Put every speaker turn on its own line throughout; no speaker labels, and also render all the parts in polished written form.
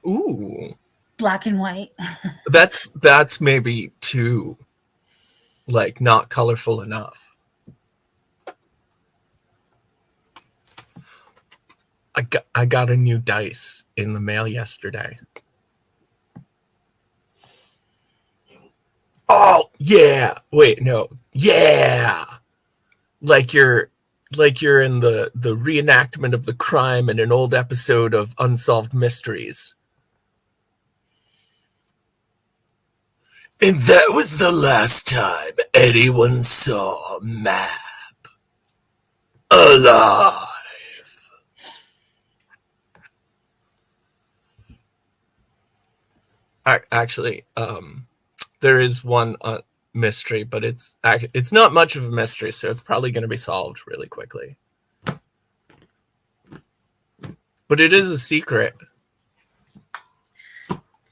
Ooh.
Black and white.
That's maybe too, like, not colorful enough. I got a new dice in the mail yesterday. Oh, yeah. Wait, no. Yeah. Like you're in the reenactment of the crime in an old episode of Unsolved Mysteries. And that was the last time anyone saw Map alive. Actually, there is one mystery, but it's not much of a mystery, so it's probably going to be solved really quickly. But it is a secret.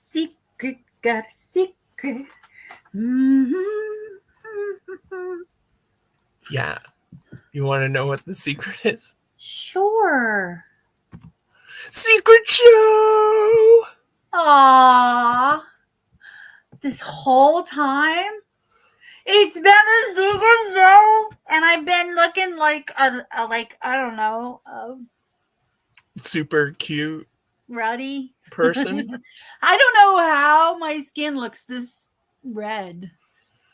Secret, got a secret.
Yeah. You want to know what the secret is?
Sure.
Secret show!
Aww. This whole time, it's been a secret show, and I've been looking like I don't know,
super cute,
ruddy
person.
I don't know how my skin looks this red,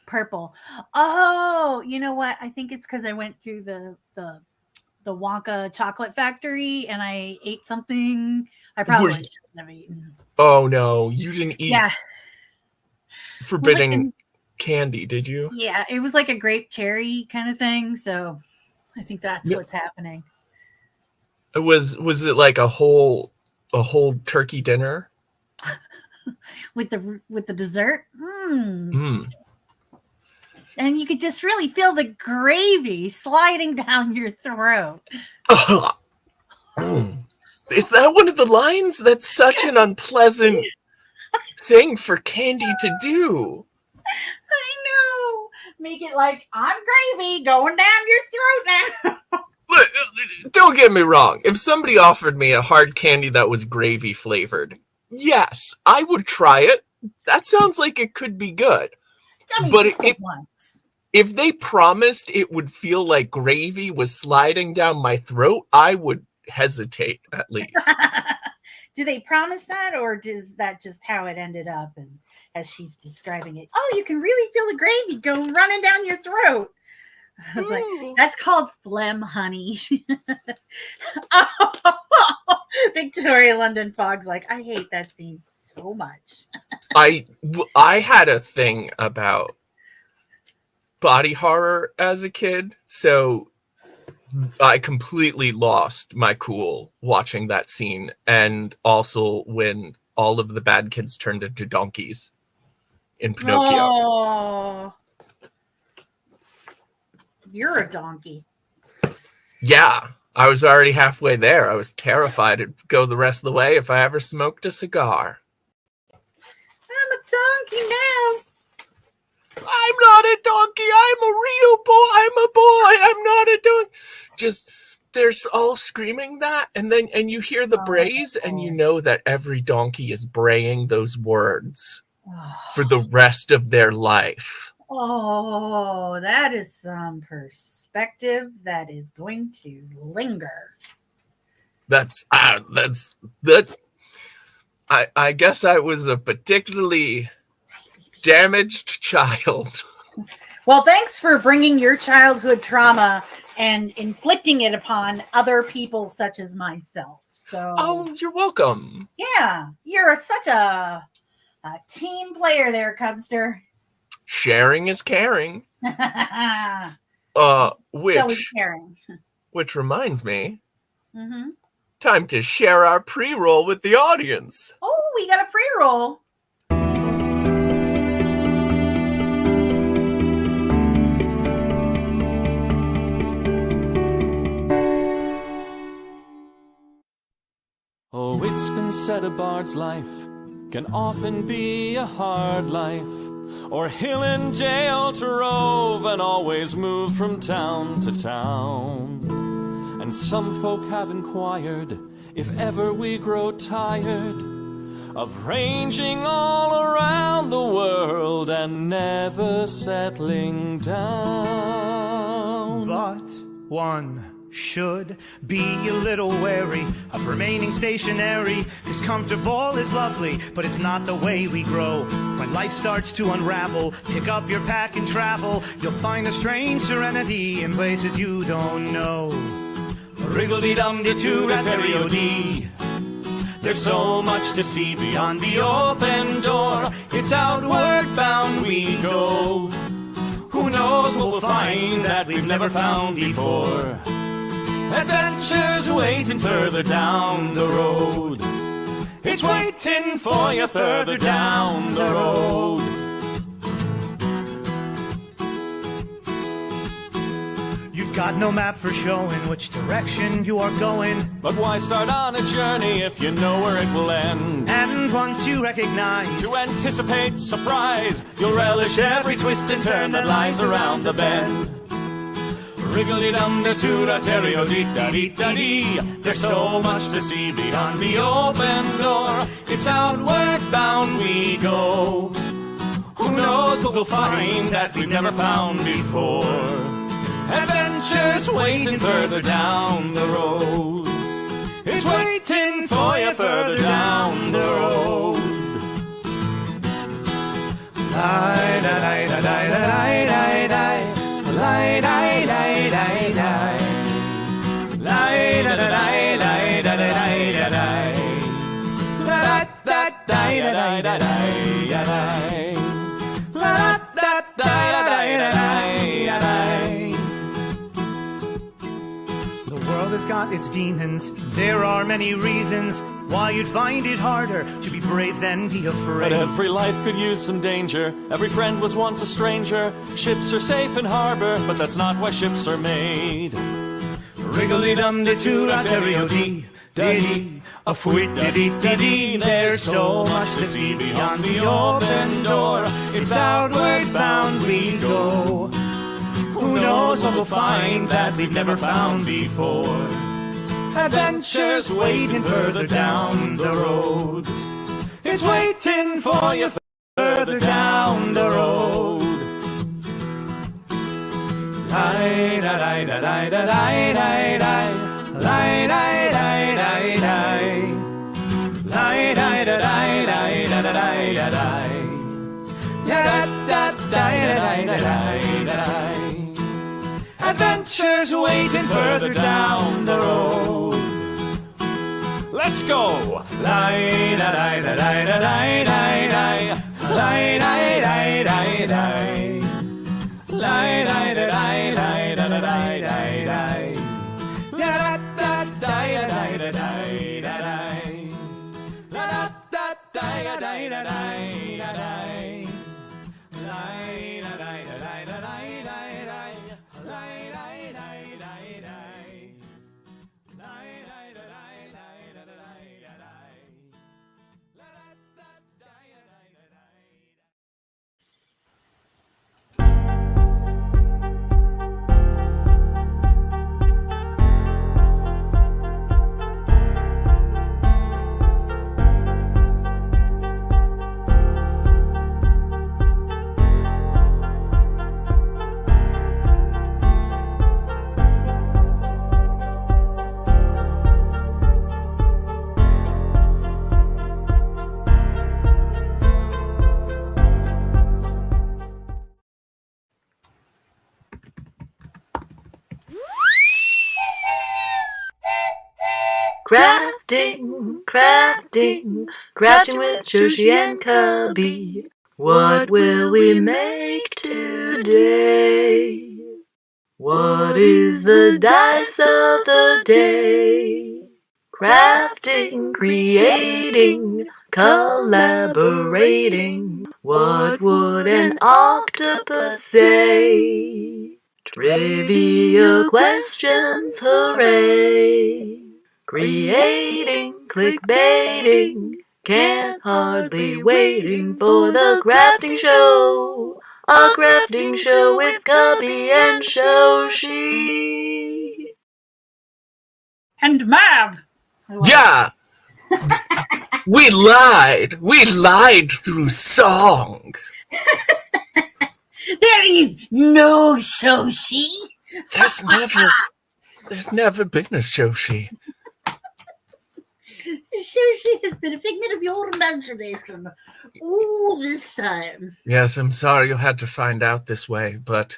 purple. Oh, you know what? I think it's because I went through the Wonka chocolate factory and I ate something I probably shouldn't have eaten.
Oh no, you didn't eat forbidden
like
candy, did you?
Yeah, it was like a grape cherry kind of thing, so I think that's what's happening.
Was it like a whole turkey dinner
with the dessert? And you could just really feel the gravy sliding down your throat.
Is that one of the lines? That's such an unpleasant thing for candy to do.
I know. Make it like, I'm gravy going down your throat now.
Don't get me wrong. If somebody offered me a hard candy that was gravy flavored, yes, I would try it. That sounds like it could be good.
I mean,
but if they promised it would feel like gravy was sliding down my throat, I would hesitate at least.
Do they promise that, or is that just how it ended up? And as she's describing it, oh, you can really feel the gravy go running down your throat. I was like, that's called phlegm, honey. Victoria London Fogg's like, I hate that scene so much.
I had a thing about body horror as a kid, so I completely lost my cool watching that scene, and also when all of the bad kids turned into donkeys in Pinocchio.
Oh, you're a donkey.
Yeah, I was already halfway there. I was terrified it'd go the rest of the way if I ever smoked a cigar.
I'm a donkey now.
I'm not a donkey. I'm a real boy. I'm a boy. I'm not a donkey. Just, they're all screaming that, and you hear the brays, and you know that every donkey is braying those words for the rest of their life.
Oh, that is some perspective that is going to linger.
That's I guess I was a particularly damaged child.
Well, thanks for bringing your childhood trauma and inflicting it upon other people such as myself. So,
oh, you're welcome.
Yeah, you're such a team player there, Cubster.
Sharing is caring. Which reminds me, time to share our pre-roll with the audience.
Oh, we got a pre-roll.
Oh, it's been said a bard's life can often be a hard life, or hill and jail to rove and always move from town to town. And some folk have inquired if ever we grow tired, of ranging all around the world and never settling down.
But one should be a little wary of remaining stationary, 'cause comfortable is lovely, but it's not the way we grow. When life starts to unravel, pick up your pack and travel. You'll find a strange serenity in places you don't know. Wriggle-dee-dum-dee-doo-da-terry-o-dee. There's so much to see beyond the open door. It's outward bound we go. Who knows what we'll find that we've never found before. Adventures waiting further down the road. It's waiting for you further down the road. You've got no map for showing which direction you are going.
But why start on a journey if you know where it will end?
And once you recognize,
To anticipate surprise, you'll relish every twist and turn that lies around the bend. Wriggle-dee-dum-dee-doo-da-terry-o-dee-da-dee-da-dee. There's so much to see beyond the open door. It's outward bound we go. Who knows what we'll find that we've never found before. Adventures waiting further down the road. It's waiting for you further down the road.
the world has got its demons. There are many reasons why you'd find it harder to be brave than be
But
afraid.
every life could use some danger. Every friend was once a stranger. Ships are safe in harbor, but that's not why ships are made.
Wriggle-dee-dum-dee-doo-da-terry-o-dee-da-dee. A fwit-da-dee-da-dee. There's so much to see beyond the open door. It's outward bound we go. Who knows what we'll find that we've never found before. Adventures waiting further down the road. It's waiting for you further down the road. Adventures waiting further down the road.
Let's go!
Crafting with Joshi and Cubby. What will we make today? What is the dice of the day? Crafting, creating, collaborating. What would an octopus say? Trivia questions, hooray! Creating, clickbaiting, can't hardly waiting for the crafting show. A crafting show with Cubby and Joshi.
And Mab.
Yeah. We lied. We lied through song.
There is no Shoshi.
There's never been a Shoshi.
Shoshi has been a figment of your imagination all this time.
Yes, I'm sorry you had to find out this way, but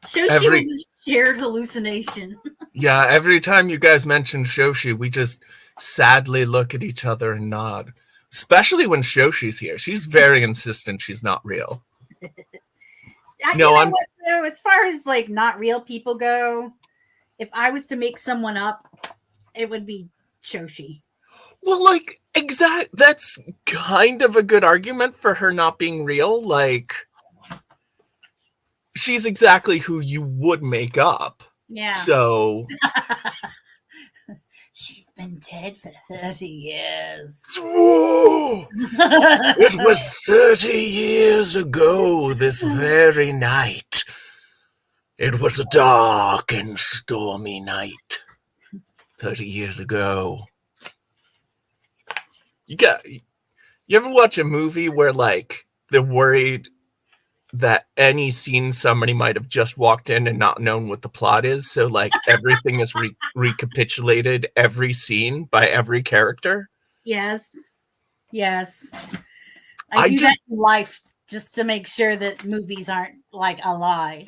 Shoshi was a shared hallucination.
yeah, every time you guys mention Shoshi, we just sadly look at each other and nod. Especially when Shoshi's here. She's very insistent she's not real.
What, though, as far as like not real people go, if I was to make someone up, it would be Shoshi.
Well, like, that's kind of a good argument for her not being real. Like, she's exactly who you would make up.
Yeah.
So
she's been dead for 30 years.
It was 30 years ago this very night. It was a dark and stormy night. 30 years ago. You ever watch a movie where, like, they're worried that any scene somebody might have just walked in and not known what the plot is, so, like, everything is recapitulated every scene by every character?
Yes. I do that in life just to make sure that movies aren't like a lie.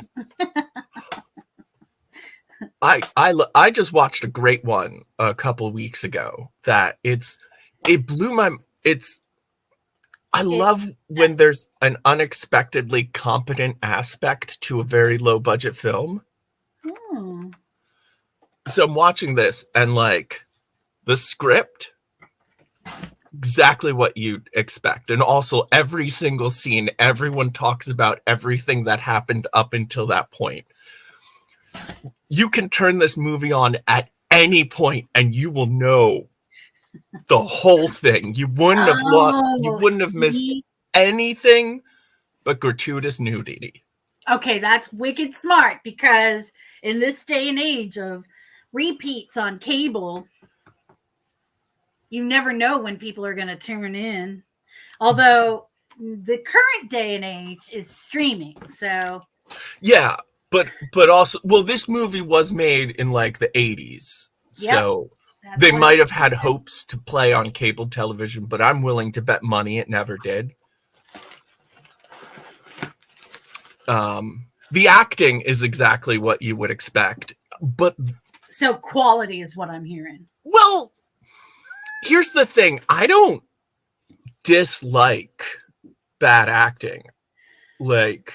I just watched a great one a couple weeks ago that it blew my I love when there's an unexpectedly competent aspect to a very low budget film. So I'm watching this and, like, the script, exactly what you'd expect. And also every single scene, everyone talks about everything that happened up until that point. You can turn this movie on at any point and you will know the whole thing. You wouldn't have missed anything but gratuitous nudity.
Okay, that's wicked smart, because in this day and age of repeats on cable, you never know when people are going to turn in. Although the current day and age is streaming, so
yeah, but also, well, this movie was made in, like, the 80s, so they might have had hopes to play on cable television, but I'm willing to bet money it never did. The acting is exactly what you would expect, but
so quality is what I'm hearing.
Well, here's the thing. I don't dislike bad acting. Like,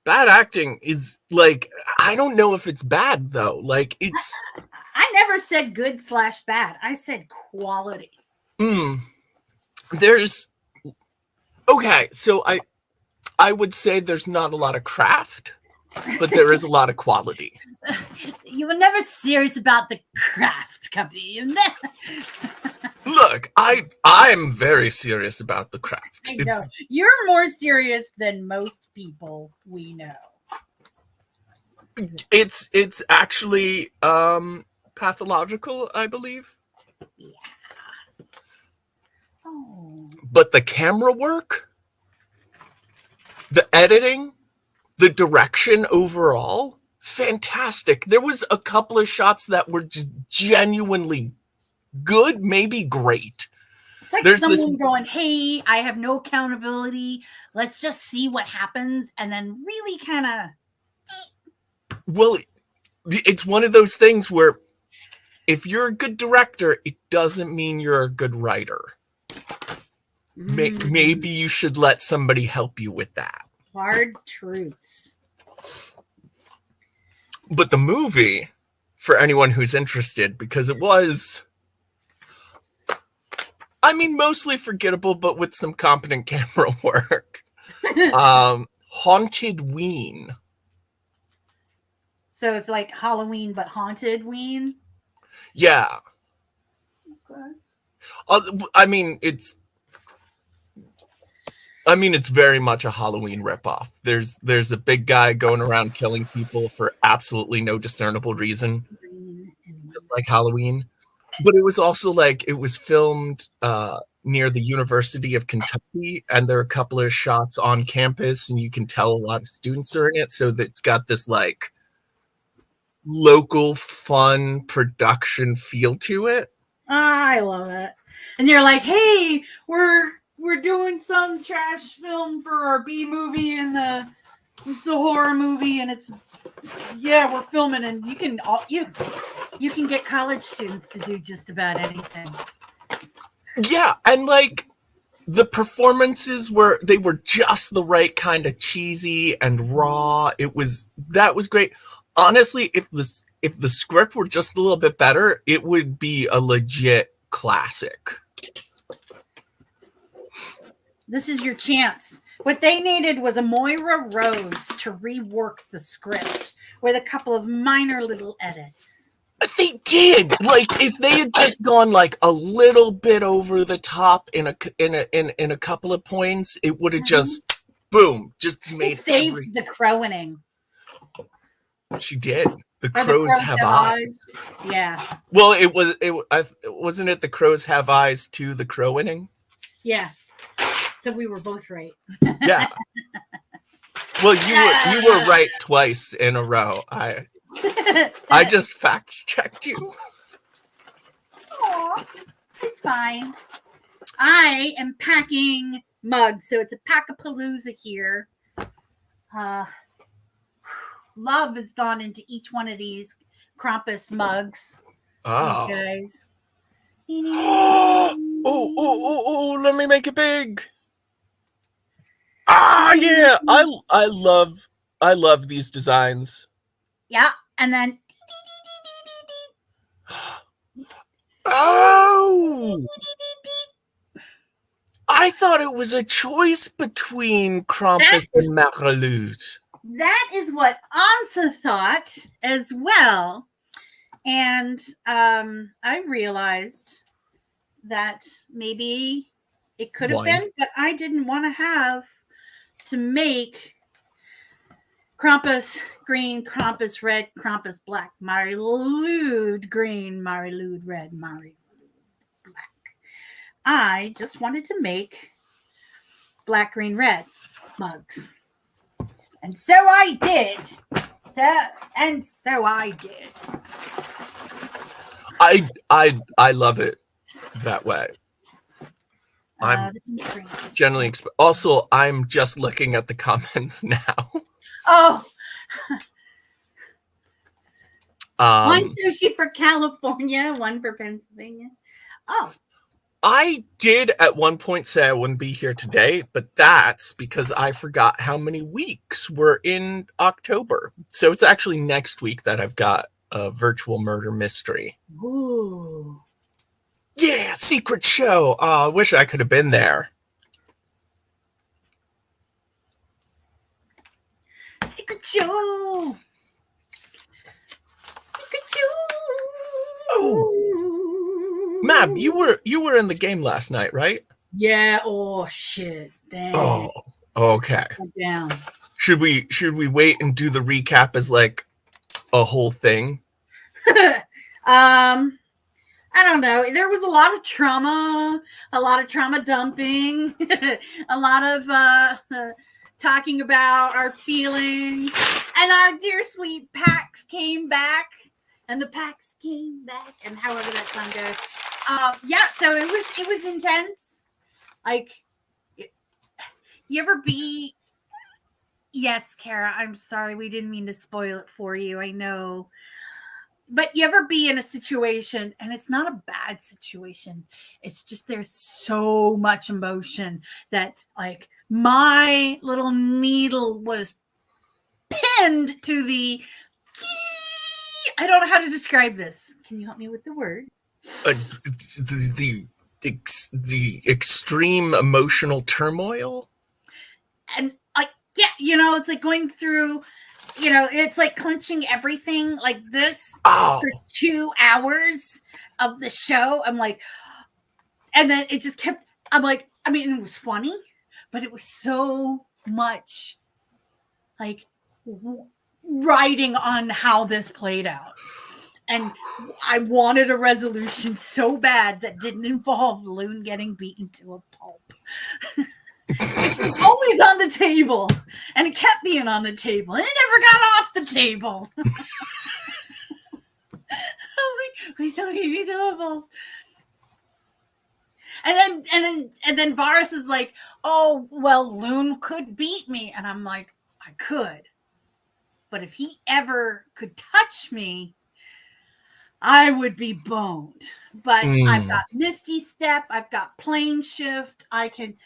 bad acting is, like, I don't know if it's bad, though. Like, it's...
I never said good/bad. I said quality.
There's... Okay, so I would say there's not a lot of craft, but there is a lot of quality.
You were never serious about the craft, company.
Look, I'm very serious about the craft.
I know. You're more serious than most people we know.
It's actually pathological, I believe.
Yeah. Oh.
But the camera work, the editing, the direction overall, fantastic. There was a couple of shots that were just genuinely good, maybe great.
It's like someone going, hey, I have no accountability. Let's just see what happens. And then really kind of...
Well, it's one of those things where if you're a good director, it doesn't mean you're a good writer. Maybe you should let somebody help you with that.
Hard truths.
But the movie, for anyone who's interested, because it was, I mean, mostly forgettable, but with some competent camera work. Hauntedween.
So it's like Halloween, but Hauntedween?
Yeah.
Okay.
I mean, it's very much a Halloween ripoff. There's a big guy going around killing people for absolutely no discernible reason. Just like Halloween. But it was also like it was filmed near the University of Kentucky, and there are a couple of shots on campus, and you can tell a lot of students are in it. So that it's got this like local fun production feel to it.
I love it. And you're like, hey, we're doing some trash film for our B movie, and it's a horror movie, and we're filming, and you can get college students to do just about anything.
Yeah, and like the performances were just the right kind of cheesy and raw. That was great. Honestly, if the script were just a little bit better, it would be a legit classic.
This is your chance. What they needed was a Moira Rose to rework the script with a couple of minor little edits.
They did. Like if they had just gone like a little bit over the top in a couple of points, it would have just boom, just made
saved the crowing.
She did. The crows have eyes.
Yeah.
Well, wasn't it the crows have eyes to the crowing?
Yeah. So we were both right.
Yeah. Well, you were right twice in a row. I just fact checked you.
Aw, it's fine. I am packing mugs, so it's a pack-a-palooza here. Love has gone into each one of these Krampus mugs.
Oh.
These guys.
Oh, let me make it big. Ah, yeah. I love these designs.
Yeah, and then
oh, I thought it was a choice between Krampus and Marilude.
That is what Ansa thought as well. And I realized that maybe it could have been, but I didn't want to make Krampus green, Krampus red, Krampus black, Marilude green, Marilude red, Marilude black. I just wanted to make black, green, red mugs. And so I did. So I did.
I love it that way. I'm generally also I'm just looking at the comments now.
Oh. One sushi for California, one for Pennsylvania. Oh.
I did at one point say I wouldn't be here today, but that's because I forgot how many weeks were in October. So it's actually next week that I've got a virtual murder mystery.
Ooh.
Yeah, secret show. I wish I could have been there.
Secret show. Secret show.
Oh, Mab, you were in the game last night, right?
Yeah. Oh shit. Dang.
Oh, okay.
Down.
Should we wait and do the recap as like a whole thing?
I don't know. There was a lot of trauma dumping, a lot of talking about our feelings, and our dear sweet Pax came back, and the Pax came back, and however that song goes. Yeah, so it was intense. Like, you ever be? Yes, Kara. I'm sorry, we didn't mean to spoil it for you. I know. But you ever be in a situation, and it's not a bad situation. It's just there's so much emotion that, like, my little needle was pinned to the. I don't know how to describe this. Can you help me with the words?
The extreme emotional turmoil.
And it's like going through. It's like clenching everything like this for 2 hours of the show. I'm like, and then it just kept, I'm like, I mean, it was funny, but it was so much like writing on how this played out. And I wanted a resolution so bad that didn't involve Loon getting beaten to a pulp. Which was always on the table. And it kept being on the table. And it never got off the table. I was like, please don't beat me to a pulp. And then Varys is like, oh, well, Loon could beat me. And I'm like, I could. But if he ever could touch me, I would be boned. But I've got Misty Step. I've got Plane Shift. I could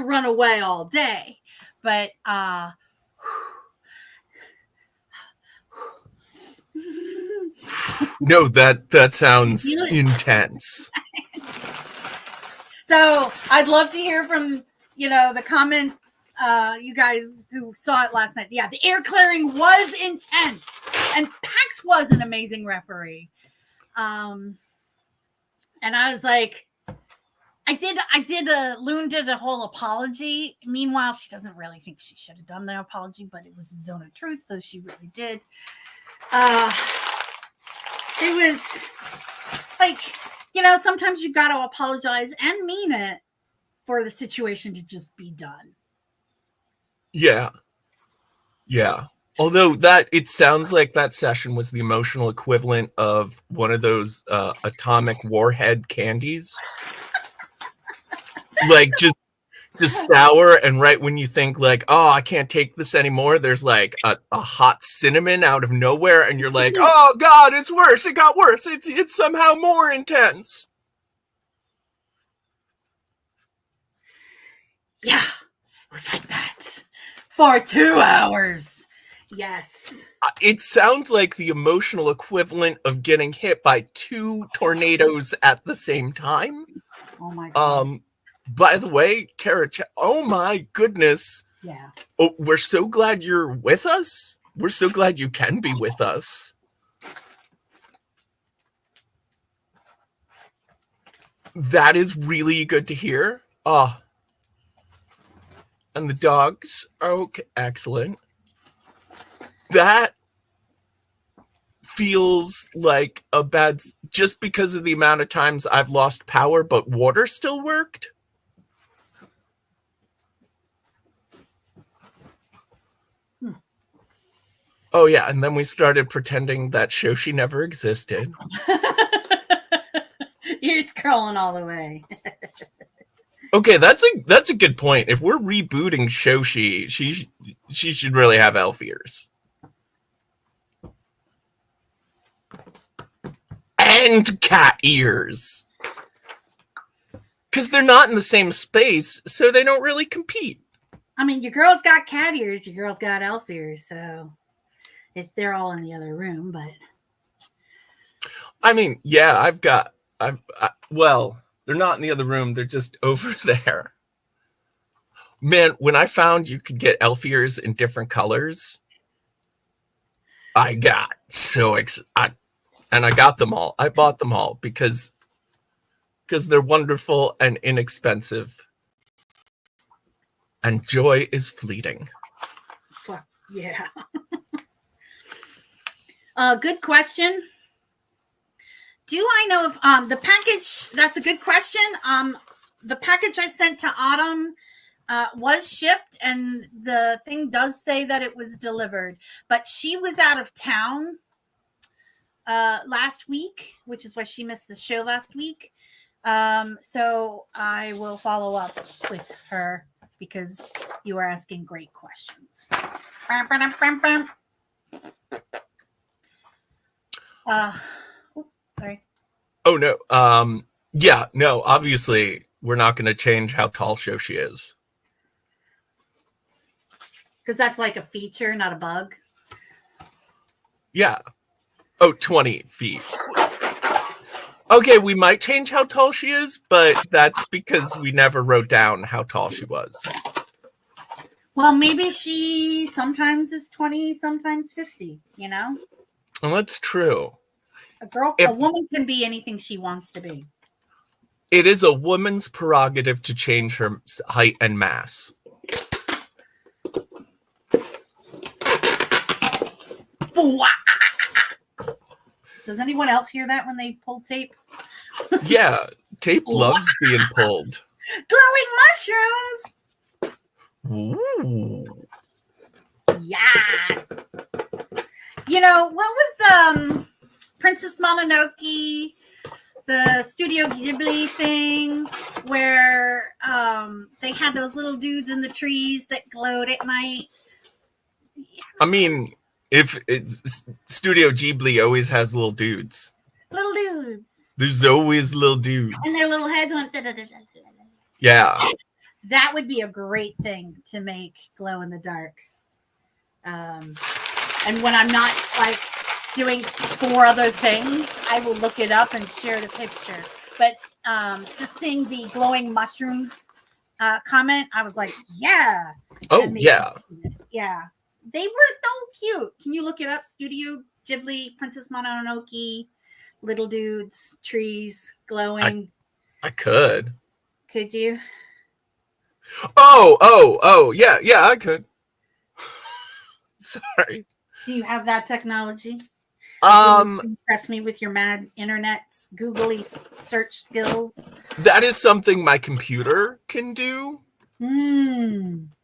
run away all day. But
no, that sounds intense.
So I'd love to hear from, the comments, you guys who saw it last night. Yeah, the air clearing was intense. And Pax was an amazing referee. And I was like, Loon did a whole apology. Meanwhile, she doesn't really think she should have done the apology, but it was a zone of truth, so she really did. It was like, sometimes you got to apologize and mean it for the situation to just be done.
Yeah. Yeah. Although it sounds like that session was the emotional equivalent of one of those atomic warhead candies. Like just sour, and right when you think like, oh, I can't take this anymore, there's like a hot cinnamon out of nowhere, and you're like, oh God, it's worse. It got worse. It's somehow more intense.
Yeah, it was like that for 2 hours. Yes.
It sounds like the emotional equivalent of getting hit by 2 tornadoes at the same time.
Oh my God.
By the way, Kara, oh my goodness.
Yeah.
Oh, we're so glad you're with us. We're so glad you can be with us. That is really good to hear. Oh. And the dogs are okay. Excellent. That feels like a bad, just because of the amount of times I've lost power, but water still worked. Oh yeah, and then we started pretending that Shoshi never existed.
You're scrolling all the way.
Okay, that's a good point. If we're rebooting Shoshi, she should really have elf ears. And cat ears. Because they're not in the same space, so they don't really compete.
I mean, your girl's got cat ears, your girl's got elf ears, so they're all in the other room, but
I mean, yeah, well, they're not in the other room, they're just over there. Man, when I found you could get elf ears in different colors, I got so excited. And I got them all. I bought them all because they're wonderful and inexpensive. And joy is fleeting.
fuck yeah. Good question. Do I know if the package, that's a good question. The package I sent to Autumn was shipped, and the thing does say that it was delivered, but she was out of town last week, which is why she missed the show last week. So I will follow up with her because you are asking great questions. Sorry.
Oh no. Yeah, no, obviously we're not going to change how tall Shoshi is.
Because that's like a feature, not a bug.
Yeah. Oh, 20 feet. Okay, we might change how tall she is, but that's because we never wrote down how tall she was.
Well, maybe she sometimes is 20, sometimes 50, you know?
Well, that's true.
A woman can be anything she wants to be.
It is a woman's prerogative to change her height and mass.
Does anyone else hear that when they pull tape?
Yeah, tape loves being pulled.
Glowing mushrooms.
Ooh.
Yes. You know, what was Princess Mononoke, the Studio Ghibli thing where they had those little dudes in the trees that glowed at night?
I mean, if it's Studio Ghibli always has little dudes.
Little dudes.
There's always little dudes.
And their little heads went da-da-da-da-da.
Yeah.
That would be a great thing to make glow in the dark. And when I'm not like doing 4 other things, I will look it up and share the picture. But just seeing the glowing mushrooms comment, I was like, yeah.
Oh, yeah.
Yeah. They were so cute. Can you look it up? Studio Ghibli, Princess Mononoke, little dudes, trees, glowing.
I could.
Could you?
Oh, yeah, I could. Sorry.
Do you have that technology? Impress me with your mad internet's googly search skills.
That is something my computer can do.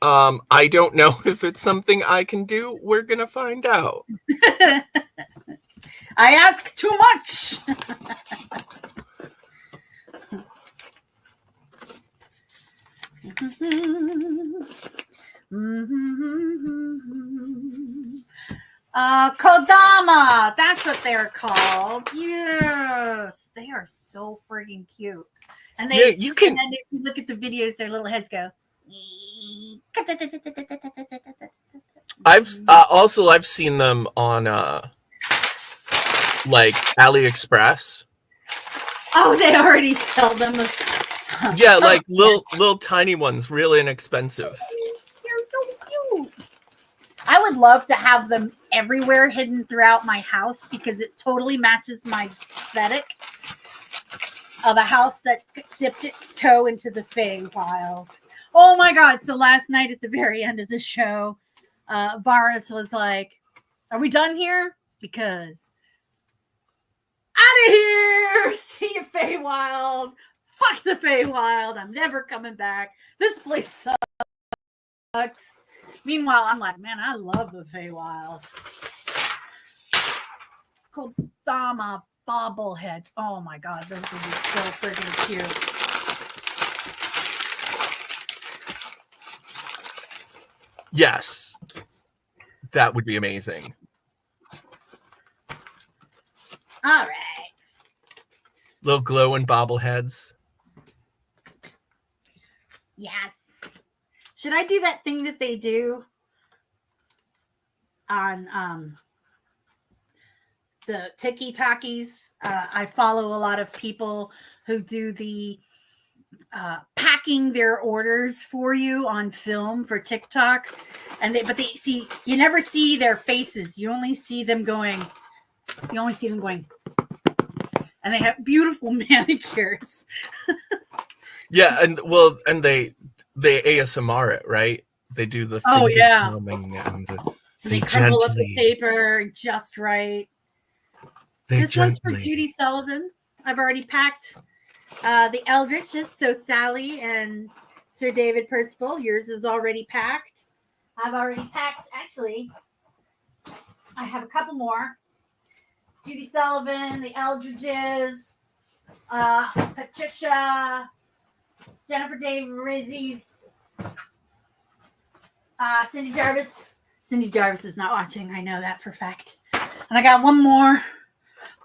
I don't know if it's something I can do. We're gonna find out.
I ask too much. Kodama, that's what they're called. Yes, they are so freaking cute. And they,
yeah, you can.
And then if you look at the videos, their little heads go.
I've seen them on like AliExpress.
Oh, they already sell them.
Yeah, like little tiny ones, really inexpensive.
They're so cute. I would love to have them everywhere, hidden throughout my house, because it totally matches my aesthetic of a house that dipped its toe into the Feywild. Oh my God. So last night at the very end of the show, Varus was like, are we done here? Because out of here. See you, Feywild. Fuck the Feywild. I'm never coming back. This place sucks. Meanwhile, I'm like, man, I love the Feywild. Kodama bobbleheads. Oh my God, those would be so freaking cute.
Yes, that would be amazing.
All right.
Little glowing bobbleheads.
Yes. Should I do that thing that they do on the Tiki-Takis? I follow a lot of people who do the packing their orders for you on film for TikTok, and they see, you never see their faces. You only see them going. And they have beautiful manicures.
Yeah, and they ASMR it, right? They do the filming and
they crumble up the paper just right. This one's for Judy Sullivan. I've already packed the Eldritches, so Sally and Sir David Percival. Yours is already packed. I've already packed, actually, I have a couple more. Judy Sullivan, the Eldridges, Patricia, Jennifer Dave Rizzi's, Cindy Jarvis. Cindy Jarvis is not watching. I know that for a fact. And I got one more,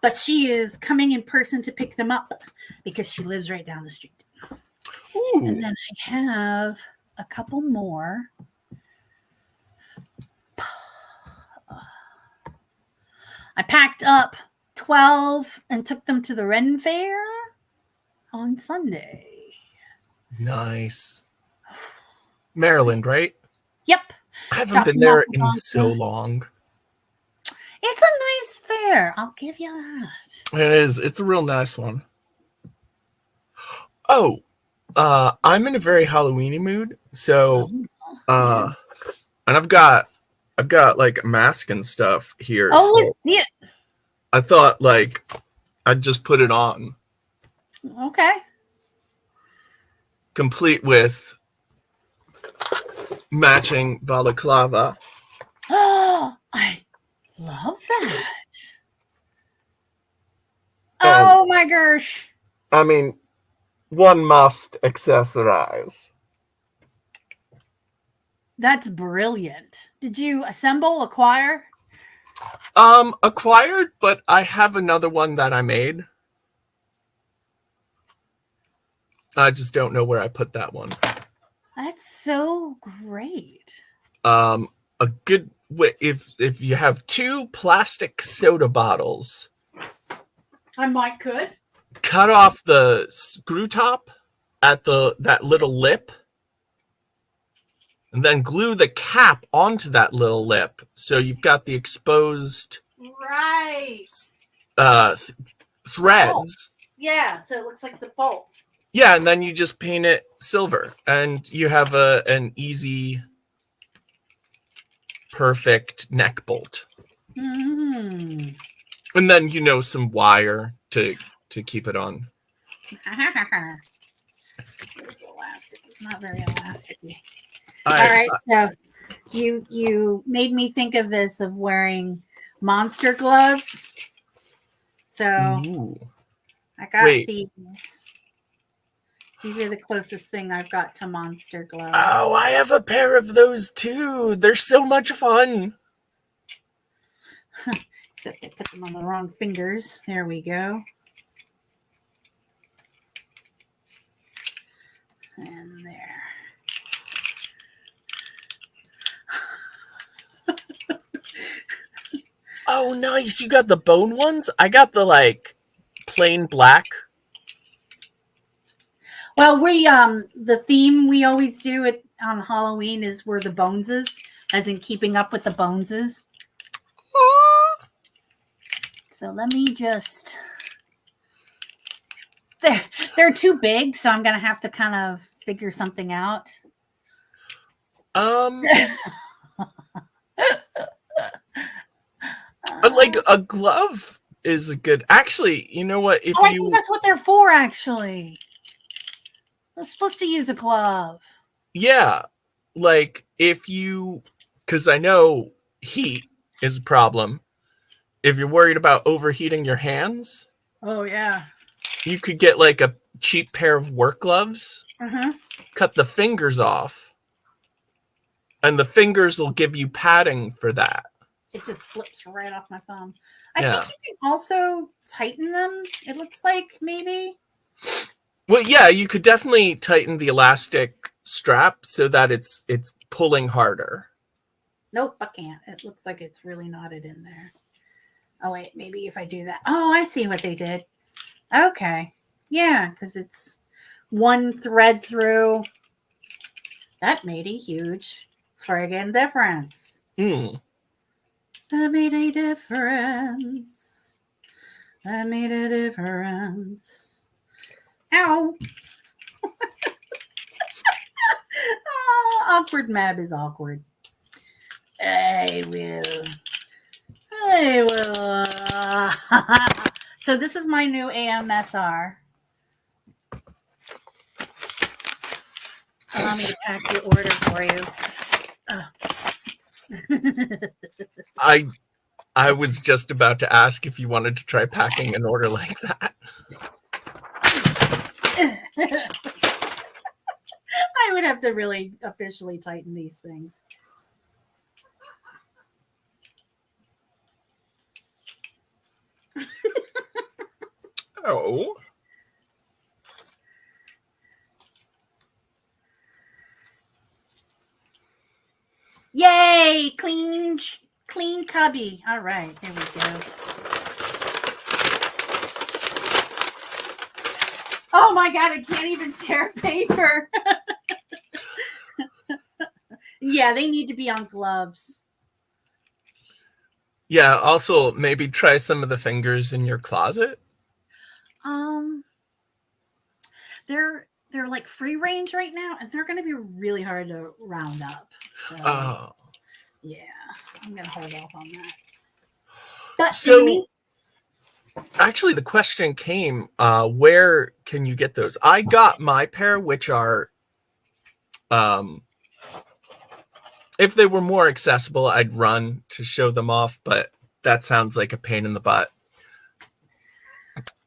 but she is coming in person to pick them up because she lives right down the street.
Ooh.
And then I have a couple more. I packed up 12 and took them to the Ren Fair on Sunday.
Nice. Maryland, right?
Yep.
I haven't been there in so long.
It's a nice fair. I'll give you that.
It is. It's a real nice one. Oh, I'm in a very Halloweeny mood. So, and I've got like a mask and stuff here.
Oh,
so
let's see it.
I thought like I'd just put it on,
Okay.
complete with matching balaclava.
Oh, I love that. Oh my gosh.
I mean, one must accessorize.
That's brilliant. Did you assemble, acquire?
Acquired, but I have another one that I made. I just don't know where I put that one.
That's so great.
A good way, if you have 2 plastic soda bottles,
I might could.
cut off the screw top at that little lip, and then glue the cap onto that little lip, so you've got the exposed
Right.
threads.
Yeah, so it looks like the bolt.
Yeah, and then you just paint it silver, and you have an easy, perfect neck bolt.
Mm.
And then some wire to keep it on.
It's elastic. It's not very elasticy.
All
All right, so you made me think of this, of wearing monster gloves. So
Ooh.
I got
Wait.
these. These are the closest thing I've got to monster gloves.
Oh, I have a pair of those too. They're so much fun.
Except I put them on the wrong fingers. There we go. And there.
Oh, nice. You got the bone ones? I got the plain black.
Well, we the theme we always do it on Halloween is we're the Boneses, as in keeping up with the Boneses. So let me just. They're too big, so I'm gonna have to kind of figure something out.
Like a glove is a good. Actually, you know what? If
I
you
think that's what they're for. Actually, I'm supposed to use a glove.
Yeah, like if you, because I know heat is a problem. If you're worried about overheating your hands,
Oh yeah.
you could get like a cheap pair of work gloves, cut the fingers off, and the fingers will give you padding for that.
It just flips right off my thumb. I
Yeah.
think you can also tighten them. It looks like maybe.
Well, yeah, you could definitely tighten the elastic strap so that it's pulling harder.
Nope, I can't. It looks like it's really knotted in there. Oh wait, maybe if I do that. Oh, I see what they did. Okay. Yeah, because it's one thread through. That made a huge friggin' difference. That made a difference. That made a difference. Ow. Oh, awkward mab is awkward. I will. So this is my new AMSR. Allow me to pack the order for you.
I was just about to ask if you wanted to try packing an order like that.
I would have to really officially tighten these things.
Oh.
Yay! Clean cubby. All right, there we go. Oh my god, I can't even tear paper. Yeah, they need to be on gloves.
Yeah, also maybe try some of the fingers in your closet.
They're like free range right now, and they're going to be really hard to round up. So, yeah, I'm going to hold off on that. But
So Actually, the question came, where can you get those? I got my pair, which are, if they were more accessible, I'd run to show them off, but that sounds like a pain in the butt.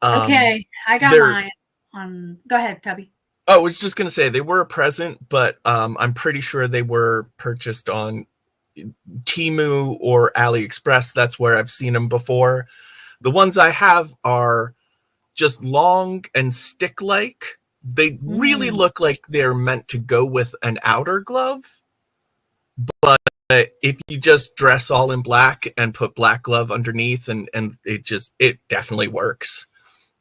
Okay, I got mine on. Go ahead, Tubby.
Oh, I was just going to say they were a present, but I'm pretty sure they were purchased on Temu or AliExpress. That's where I've seen them before. The ones I have are just long and stick-like. They really look like they're meant to go with an outer glove. But if you just dress all in black and put black glove underneath, and it definitely works.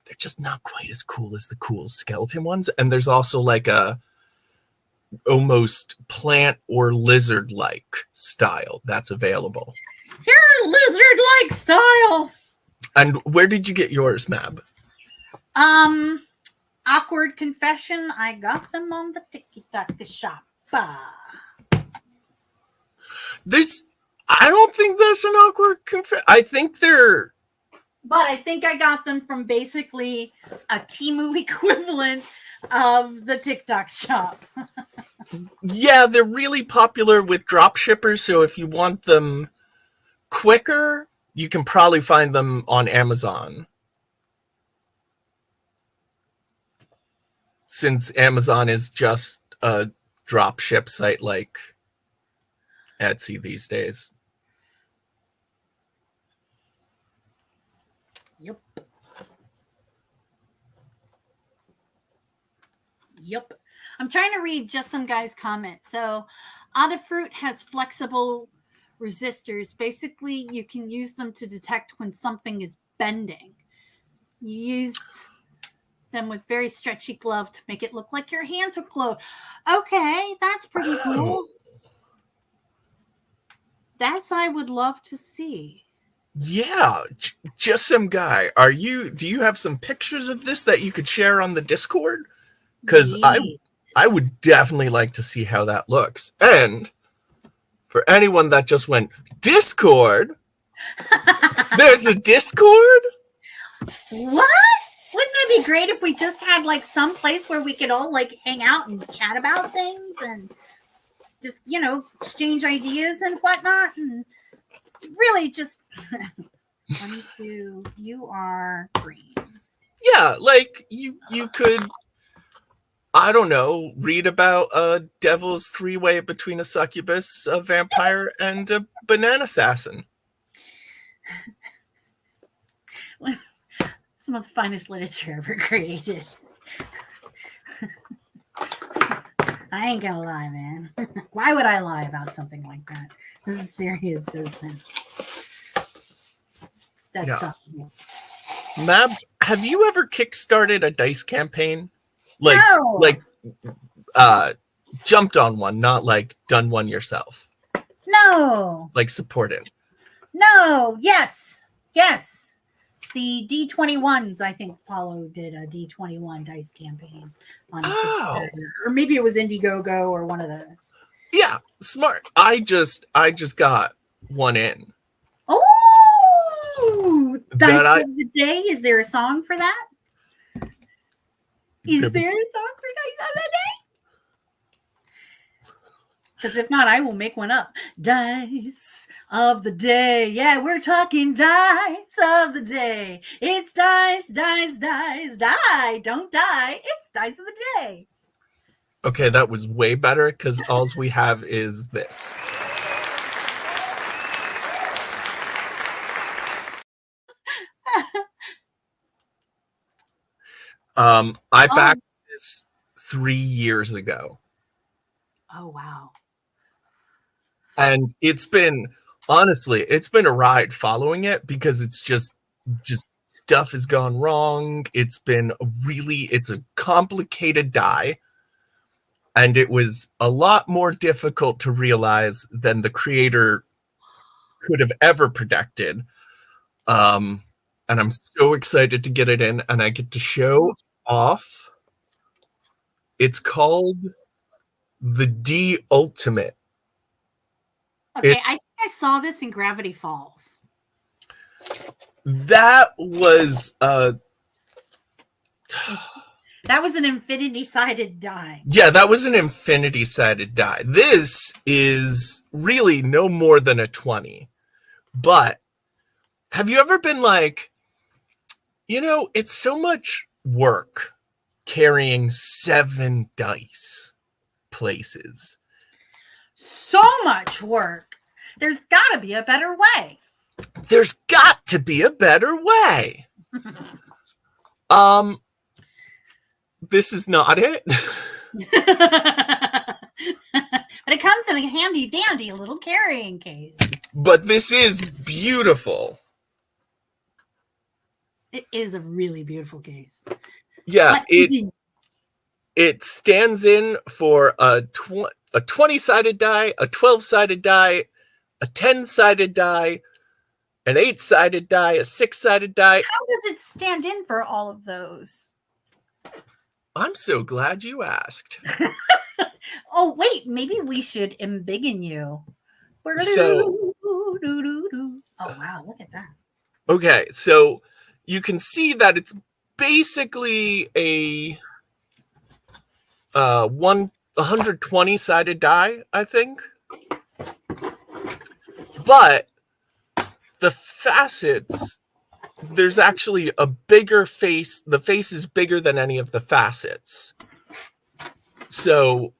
They're just not quite as cool as the cool skeleton ones. And there's also like a almost plant or lizard-like style that's available.
Your lizard-like style.
And where did you get yours, Mab?
Awkward confession. I got them on the TikTok shop.
I don't think that's an awkward confession. I think they're...
But I think I got them from basically a Temu equivalent of the TikTok shop.
Yeah, they're really popular with drop shippers. So if you want them quicker, you can probably find them on Amazon. Since Amazon is just a drop ship site like Etsy these days.
Yep. I'm trying to read just some guys' comments. So, Adafruit has flexible resistors. Basically, you can use them to detect when something is bending. You use them with very stretchy glove to make it look like your hands are closed. Okay, that's pretty cool. That's I would love to see.
Yeah, just some guy. Do you have some pictures of this that you could share on the Discord? Because I would definitely like to see how that looks. And for anyone that just went, Discord? There's a Discord?
What? Wouldn't that be great if we just had like some place where we could all like hang out and chat about things and just, exchange ideas and whatnot? And really just 22, you are green.
Yeah, like you could, I don't know, read about a devil's three-way between a succubus, a vampire, and a banana assassin.
Some of the finest literature ever created. I ain't gonna lie, man. Why would I lie about something like that? This is serious business. That's something.
Mab, have you ever kickstarted a dice campaign?
No.
Jumped on one, not like done one yourself.
No.
Like supported.
No. Yes. The D21s, I think Paulo did a D21 dice campaign on Kickstarter. Or maybe it was Indiegogo or one of those.
Yeah, smart. I just got one in.
Oh, Dice of the Day. Is there a song for that? Is there a song for Dice of the Day? Because if not, I will make one up. Dice of the Day. Yeah, we're talking Dice of the Day. It's dice, die. Don't die. It's Dice of the Day.
Okay, that was way better because all we have is this. I backed this 3 years ago.
Oh, wow.
And it's been a ride following it because it's just stuff has gone wrong. It's a complicated die. And it was a lot more difficult to realize than the creator could have ever predicted. And I'm so excited to get it in and I get to show off. It's called the D Ultimate.
Okay, I think I saw this in Gravity Falls.
That was
That was an infinity-sided die.
yeah, that was an infinity-sided die. This is really no more than a 20. But have you ever been like, it's so much work carrying 7 dice places.
So much work. There's got to be a better way.
There's got to be a better way. This is not it.
But it comes in a handy dandy little carrying case.
But this is beautiful.
It is a really beautiful case.
Yeah,
But
it stands in for a 20-sided die, a 12-sided die, a 10-sided die, an 8-sided die, a 6-sided die.
how does it stand in for all of those?
I'm so glad you asked.
Oh, wait, maybe we should embiggen you.
So-
Oh, wow, look at that.
Okay, so you can see that it's basically a 120-sided die, I think. But the facets, there's actually a bigger face. The face is bigger than any of the facets. So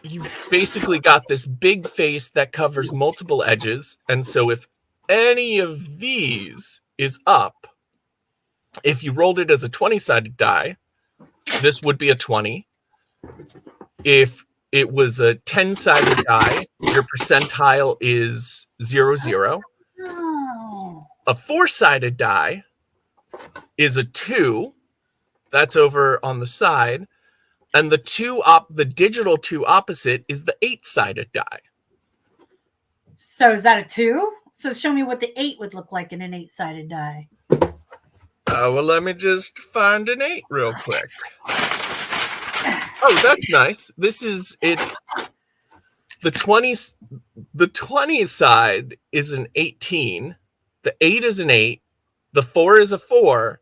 you basically got this big face that covers multiple edges. And so if any of these is up, if you rolled it as a 20-sided die, this would be a 20. If it was a 10-sided die, your percentile is 0.
Oh.
A 4-sided die is a 2. That's over on the side. And the digital 2 opposite is the 8-sided die.
So is that a 2? So show me what the 8 would look like in an 8-sided die.
Well, let me just find an 8 real quick. Oh, that's nice. It's the 20 side is an 18. The 8 is an 8. The 4 is a 4.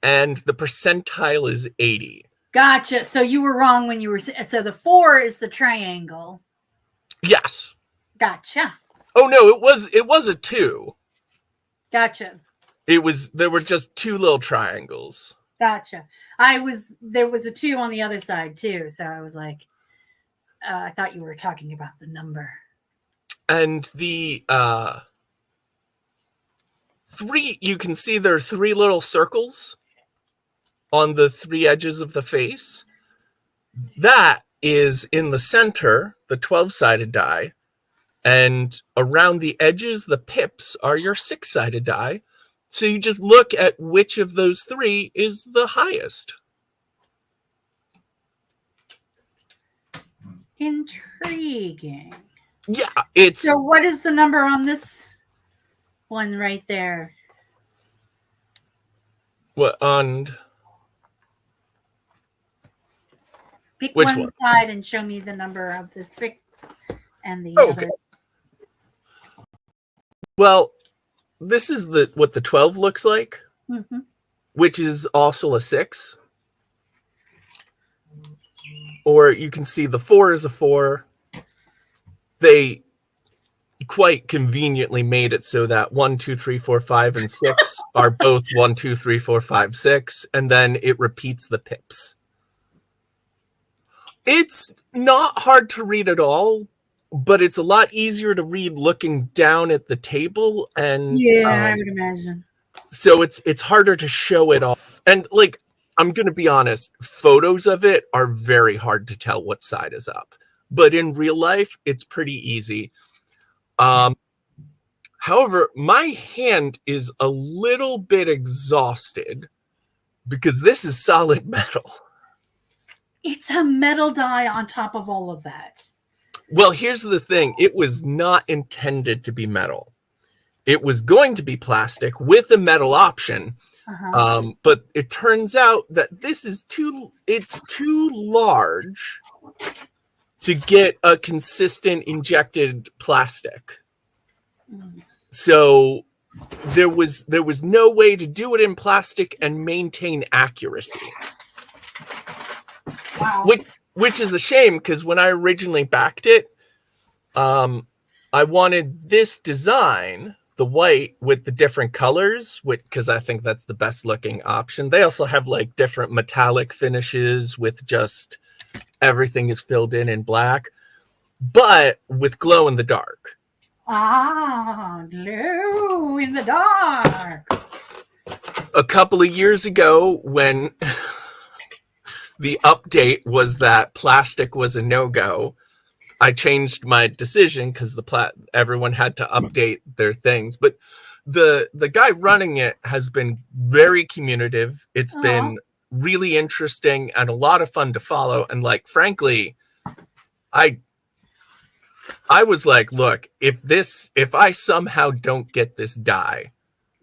And the percentile is 80.
Gotcha. So you were wrong when you were. So the 4 is the triangle.
Yes.
Gotcha.
Oh no, it was a 2.
Gotcha.
There were just 2 little triangles.
Gotcha. There was a 2 on the other side too. So I was like, I thought you were talking about the number.
And the 3, you can see there are 3 little circles on the 3 edges of the face. That is in the center, the 12-sided die. And around the edges, the pips are your 6-sided die. So you just look at which of those 3 is the highest.
Intriguing.
Yeah, it's
So what is the number on this one right there?
what on
Pick
Which
one
one?
side and show me the number of the 6 and the
Oh,
other.
okay. Well, this is what the 12 looks like,
Mhm.
which is also a 6. Or you can see the 4 is a 4. They quite conveniently made it so that 1, 2, 3, 4, 5, and 6 are both 1, 2, 3, 4, 5, 6, and then it repeats the pips. It's not hard to read at all, but it's a lot easier to read looking down at the table, and
I would imagine.
so it's harder to show it off. And like, I'm gonna be honest, photos of it are very hard to tell what side is up, but in real life it's pretty easy. However, my hand is a little bit exhausted because this is solid metal.
It's a metal die on top of all of that.
Well, here's the thing. It was not intended to be metal. It was going to be plastic with a metal option. But it turns out that this is too large to get a consistent injected plastic. So there was no way to do it in plastic and maintain accuracy.
Wow.
Which is a shame, because when I originally backed it, I wanted this design, the white with the different colors, because I think that's the best looking option. They also have like different metallic finishes with just everything is filled in black, but with glow in the dark.
Ah, glow in the dark.
A couple of years ago, when the update was that plastic was a no-go, I changed my decision because everyone had to update their things. But the guy running it has been very communicative. It's been really interesting and a lot of fun to follow. And like, frankly, I was like, look, if I somehow don't get this die,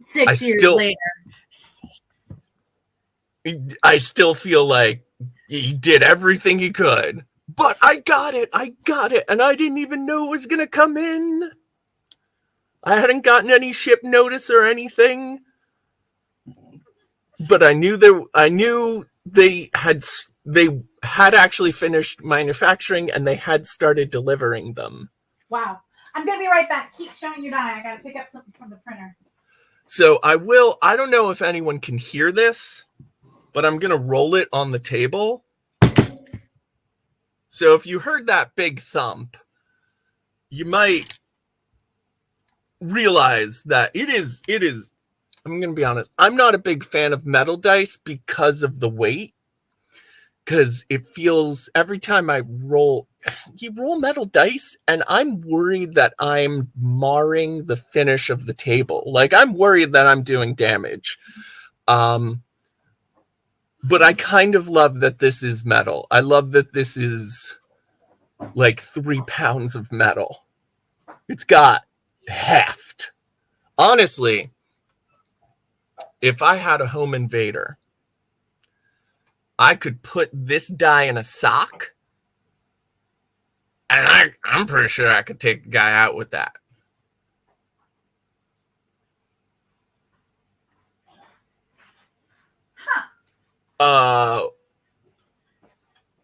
6 years later.
I still feel like he did everything he could. But I got it, and I didn't even know it was going to come in. I hadn't gotten any ship notice or anything. But I knew they had actually finished manufacturing, and they had started delivering them.
Wow. I'm going to be right back. Keep showing your die. I got to pick up something from the printer.
So I don't know if anyone can hear this, but I'm going to roll it on the table. So if you heard that big thump, you might realize that it is, I'm going to be honest, I'm not a big fan of metal dice because of the weight. Because it feels, every time I roll, you roll metal dice, and I'm worried that I'm marring the finish of the table. Like, I'm worried that I'm doing damage. But I kind of love that this is metal. I love that this is like 3 pounds of metal. It's got heft. Honestly, if I had a home invader, I could put this die in a sock, and I'm pretty sure I could take a guy out with that.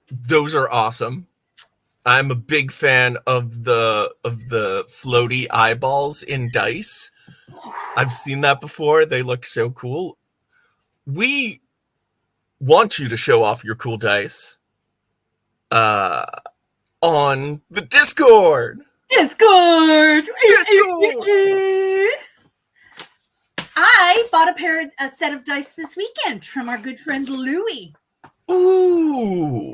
Those are awesome. I'm a big fan of the floaty eyeballs in dice. I've seen that before. They look so cool. We want you to show off your cool dice on the Discord.
Discord. I bought a set of dice this weekend from our good friend Louie.
Ooh.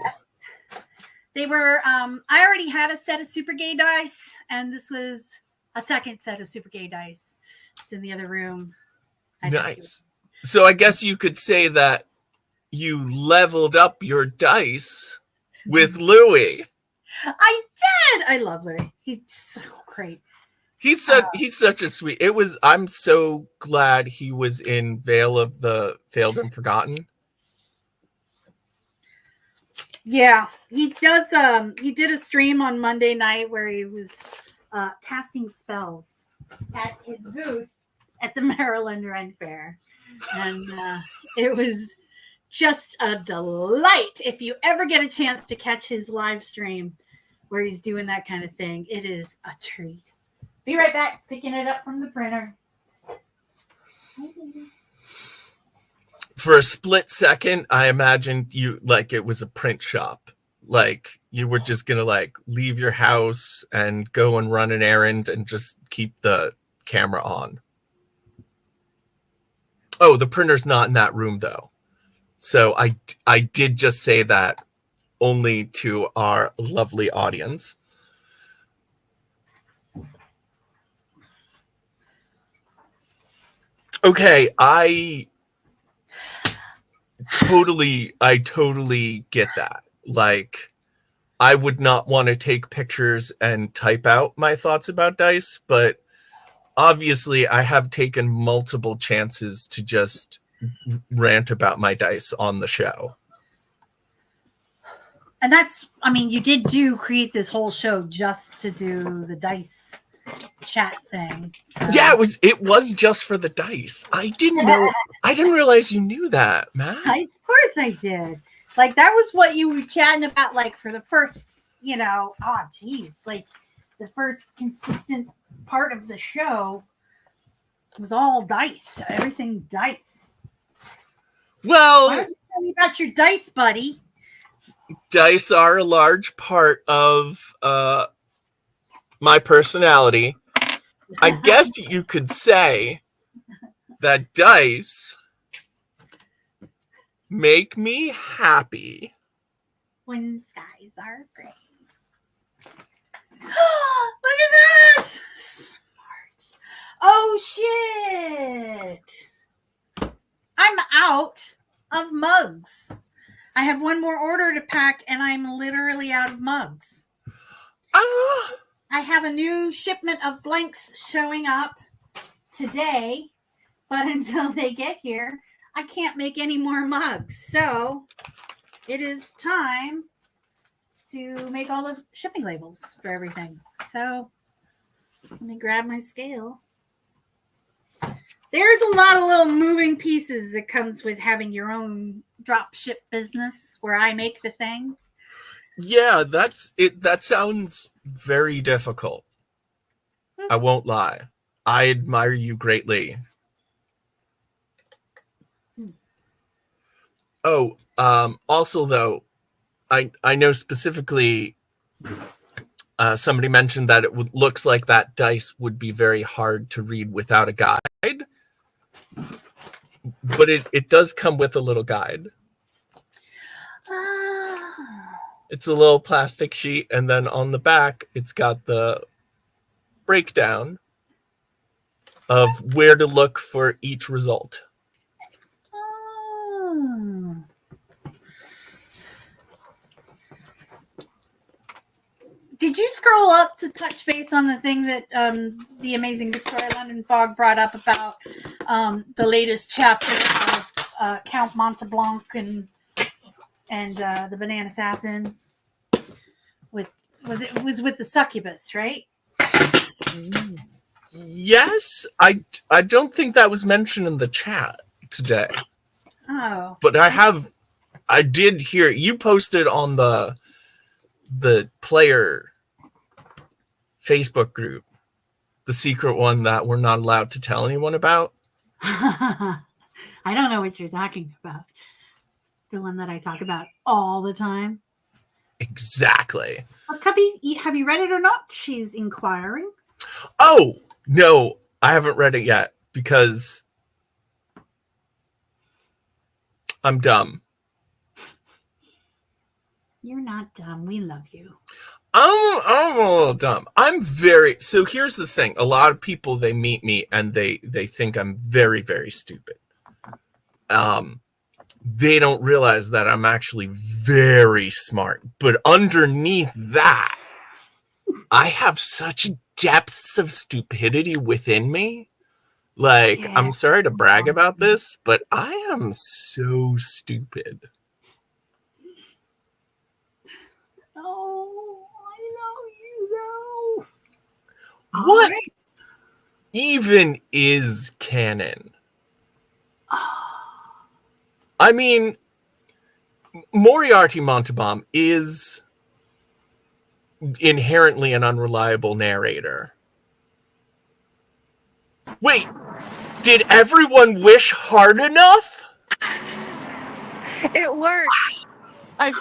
They were, I already had a set of Super Gay dice, and this was a second set of Super Gay dice. It's in the other room.
Nice. So I guess you could say that you leveled up your dice with Louie.
I did. I love Louie. He's so great.
He's such a sweet. I'm so glad he was in Veil of the Failed and Forgotten.
Yeah, he does. He did a stream on Monday night where he was casting spells at his booth at the Maryland Ren Fair, and it was just a delight. If you ever get a chance to catch his live stream where he's doing that kind of thing, it is a treat. Be right back, picking it up from the printer.
For a split second, I imagined you like it was a print shop. Like you were just gonna like leave your house and go and run an errand and just keep the camera on. Oh, the printer's not in that room though. So I did just say that only to our lovely audience. Okay, I totally get that. Like, I would not want to take pictures and type out my thoughts about dice, but obviously I have taken multiple chances to just rant about my dice on the show.
And that's, I mean, you did create this whole show just to do the dice chat thing. So.
Yeah, it was just for the dice. I didn't realize you knew that, Matt.
Of course I did. Like that was what you were chatting about, like for the first, like the first consistent part of the show was all dice. Everything dice.
Well,
why don't you tell me about your dice, buddy?
Dice are a large part of my personality. I guess you could say that dice make me happy.
When skies are gray. Look at that! Smart. Oh shit! I'm out of mugs. I have one more order to pack and I'm literally out of mugs. I have a new shipment of blanks showing up today, but until they get here, I can't make any more mugs. So it is time to make all the shipping labels for everything. So let me grab my scale. There's a lot of little moving pieces that comes with having your own drop ship business where I make the thing.
Yeah, that's it. That sounds very difficult. I won't lie. I admire you greatly. Oh, also though, I know specifically somebody mentioned that it looks like that dice would be very hard to read without a guide. But it does come with a little guide. It's a little plastic sheet, and then on the back, it's got the breakdown of where to look for each result.
Did you scroll up to touch base on the thing that the amazing Victoria London Fog brought up about the latest chapter of Count Monteblanc and the Banana Assassin? It was with the succubus, right?
Yes, I don't think that was mentioned in the chat today.
Oh,
but I did hear you posted on the player Facebook group, the secret one that we're not allowed to tell anyone about.
I don't know what you're talking about. The one that I talk about all the time.
Exactly.
Cubby, have you read it or not? She's inquiring.
Oh, no, I haven't read it yet because I'm dumb.
You're not dumb. We love you.
I'm a little dumb. So here's the thing. A lot of people, they meet me and they think I'm very, very stupid. They don't realize that I'm actually very smart. But underneath that, I have such depths of stupidity within me. Like, yeah. I'm sorry to brag about this, but I am so stupid.
Oh, I know you know.
What even is canon? I mean, Moriarty Montalban is inherently an unreliable narrator. Wait, did everyone wish hard enough?
It worked. I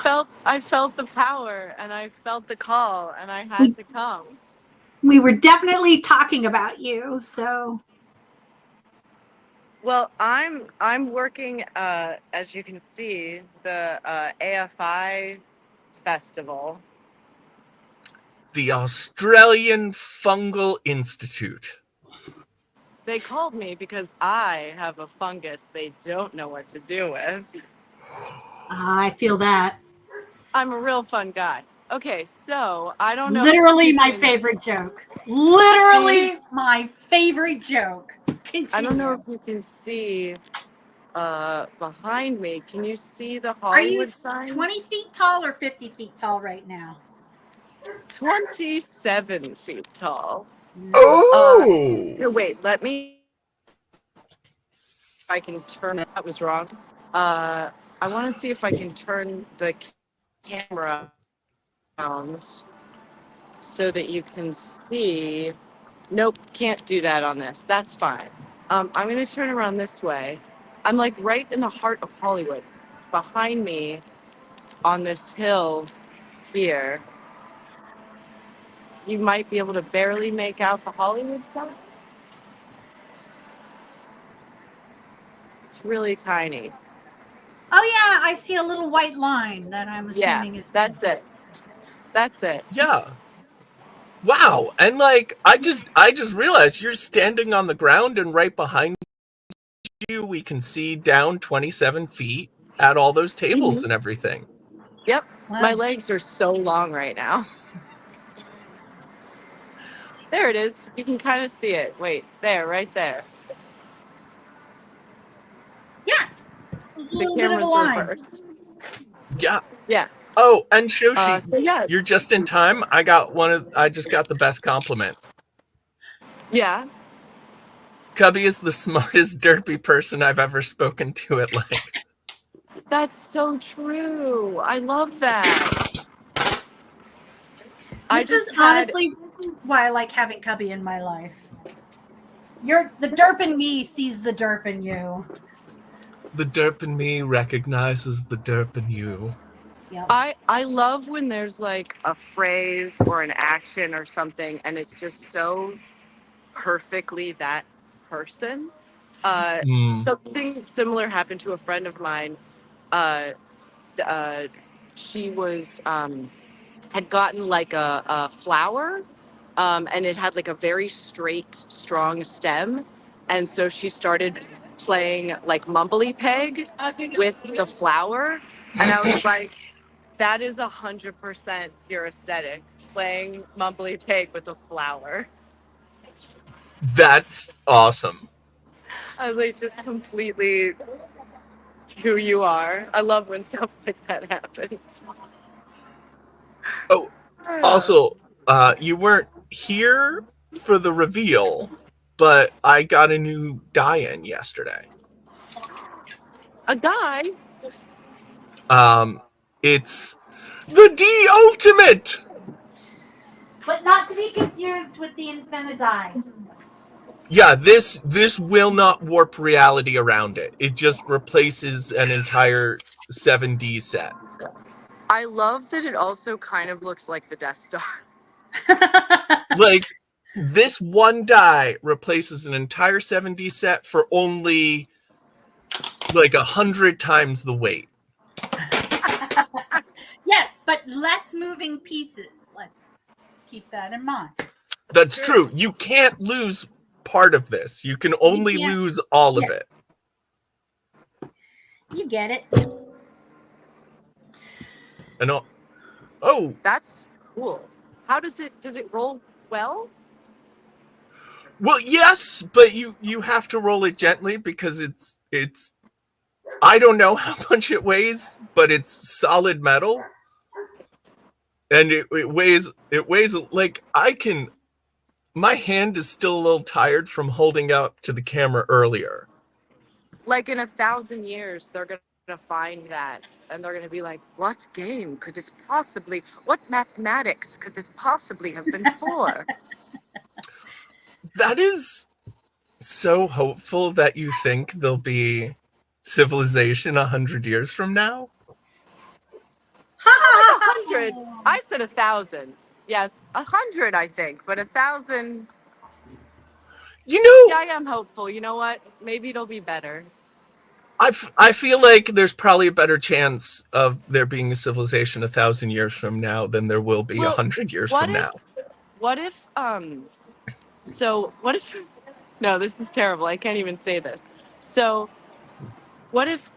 felt the power and I felt the call and I had to come.
We were definitely talking about you, so.
Well, I'm working, as you can see, the AFI festival.
The Australian Fungal Institute.
They called me because I have a fungus they don't know what to do with.
I feel that.
I'm a real fun guy. Okay, so I don't know.
Literally my favorite joke. Literally my favorite joke. Continue.
I don't know if you can see behind me. Can you see the Hollywood sign?
Are you 20 feet tall or 50 feet tall right now?
27 feet tall.
Oh,
Here, wait, let me. If I can turn it. That was wrong. I want to see if I can turn the camera around so that you can see. Nope, can't do that on this. That's fine. I'm going to turn around this way. I'm like right in the heart of Hollywood. Behind me on this hill here, you might be able to barely make out the Hollywood sign. It's really tiny.
Oh yeah, I see a little white line that I'm
Yeah,
assuming is
that's it. That's it.
yeah. Wow. And like I just realized you're standing on the ground, and right behind you we can see down 27 feet at all those tables and everything.
Yep.
Wow.
My legs are so long right now. There it is. You can kind of see it. Wait, there, right there.
Yeah. A
The
little bit of a
camera's
line.
reversed.
Yeah.
Yeah.
Oh, and Shoshi,
So yeah.
you're just in time. I just got the best compliment.
Yeah.
Cubby is the smartest derpy person I've ever spoken to at length.
That's so true. I love that.
This is honestly why I like having Cubby in my life. The derp in me sees the derp in you.
The derp in me recognizes the derp in you.
Yep.
I love when there's like a phrase or an action or something and it's just so perfectly that person. Something similar happened to a friend of mine. She was had gotten like a flower, and it had like a very straight, strong stem, and so she started playing like mumbly peg with the flower, and I was like, that is 100% your aesthetic, playing mumbly peg with a flower.
That's awesome.
I was like, just completely who you are. I love when stuff like that happens.
Oh, also, you weren't here for the reveal, but I got a new die-in yesterday.
A guy?
It's the D Ultimate!
But not to be confused with the Infinidine.
Yeah, this will not warp reality around it. It just replaces an entire 7D set.
I love that it also kind of looks like the Death Star.
Like, this one die replaces an entire 7D set for only like 100 times the weight.
Yes, but less moving pieces. Let's keep that in mind.
That's true. You can't lose part of this. You can only lose all of it.
You get it.
And oh,
That's cool. How does it roll well?
well, yes, but you have to roll it gently because it's I don't know how much it weighs, but it's solid metal. And it weighs like my hand is still a little tired from holding up to the camera earlier.
Like in 1,000 years, they're going to find that and they're going to be like, what game could this possibly, what mathematics could this possibly have been for?
That is so hopeful that you think there'll be civilization 100 years from now.
100. I said 1,000. Yeah, 100, I think, but 1,000.
You know,
Yeah, I am hopeful. You know what? Maybe it'll be better.
I feel like there's probably a better chance of there being a civilization 1,000 years from now than there will be 100 years from now.
What if no, this is terrible. I can't even say this. So what if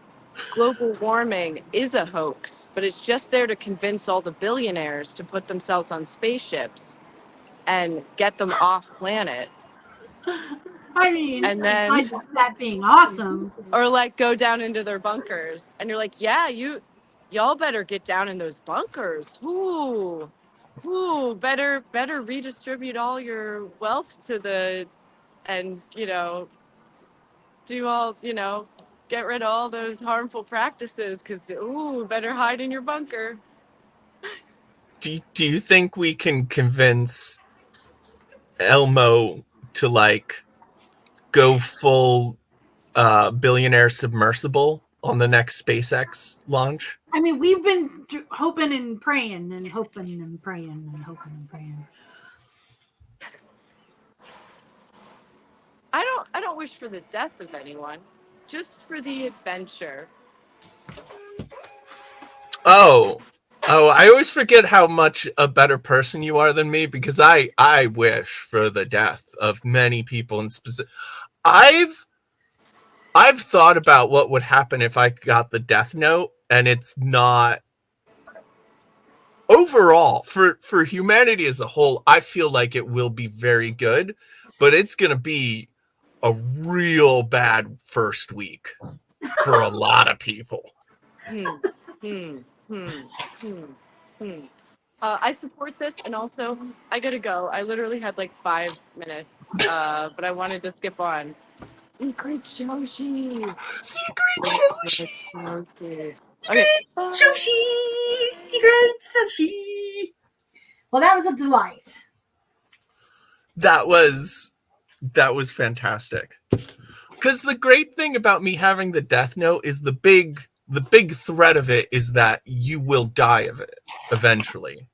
global warming is a hoax, but it's just there to convince all the billionaires to put themselves on spaceships and get them off planet?
I mean,
And then-
aside from that being awesome.
Or like go down into their bunkers and you're like, yeah, y'all better get down in those bunkers. Ooh. ooh, better redistribute all your wealth to the, and do all, get rid of all those harmful practices, because ooh, better hide in your bunker.
Do you think we can convince Elmo to like go full billionaire submersible on the next SpaceX launch?
I mean, we've been hoping and praying and hoping and praying and hoping and praying.
I don't wish for the death of anyone, just for the adventure.
Oh, I always forget how much a better person you are than me, because I wish for the death of many people in specific. I've thought about what would happen if I got the death note, and it's not overall for humanity as a whole. I feel like it will be very good, but it's going to be a real bad first week for a lot of people.
I support this, and also I gotta go. I literally had like 5 minutes, but I wanted to skip on. Secret Shoshi.
Secret Shoshi.
Okay.
Sushi, secret sushi. Well, that was a delight.
That was fantastic. Because the great thing about me having the death note is the big threat of it is that you will die of it eventually.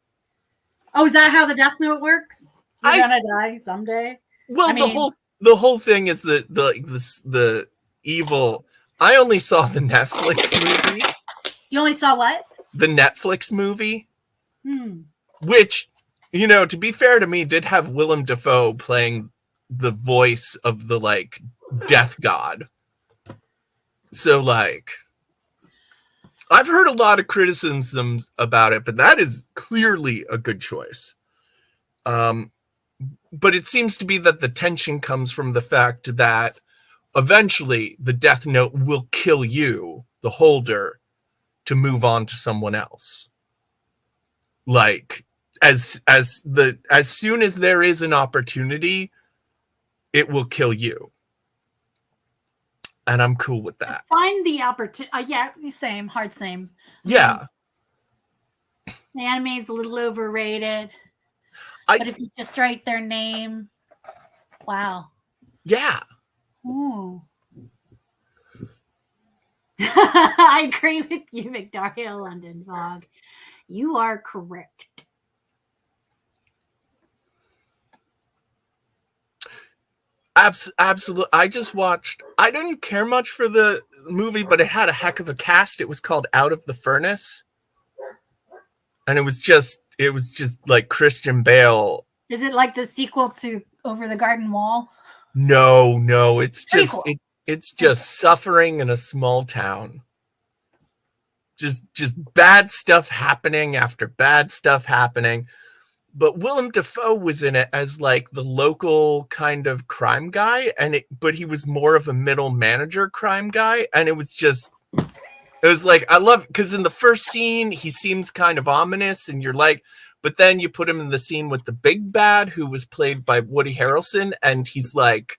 Oh, is that how the death note works? You're gonna die someday.
Well,
I mean,
the whole thing is the evil. I only saw the Netflix movie.
You only saw what?
The Netflix movie, which, to be fair to me, did have Willem Dafoe playing the voice of the like death god. So like, I've heard a lot of criticisms about it, but that is clearly a good choice. But it seems to be that the tension comes from the fact that eventually the death note will kill you, the holder, to move on to someone else. Like, as soon as there is an opportunity, it will kill you. And I'm cool with that.
Find the opportunity. Yeah, same. Hard same.
Yeah.
The anime is a little overrated. But if you just write their name, wow.
Yeah.
Ooh. I agree with you, Victoria London Fog. You are correct.
Absolutely. I didn't care much for the movie, but it had a heck of a cast. It was called Out of the Furnace. And it was just like Christian Bale.
Is it like the sequel to Over the Garden Wall?
No, it's just
cool.
it's just suffering in a small town. Just bad stuff happening after bad stuff happening. But Willem Dafoe was in it as like the local kind of crime guy, but he was more of a middle manager crime guy, and it was like, I love, because in the first scene he seems kind of ominous, and you're like, but then you put him in the scene with the big bad, who was played by Woody Harrelson, and he's like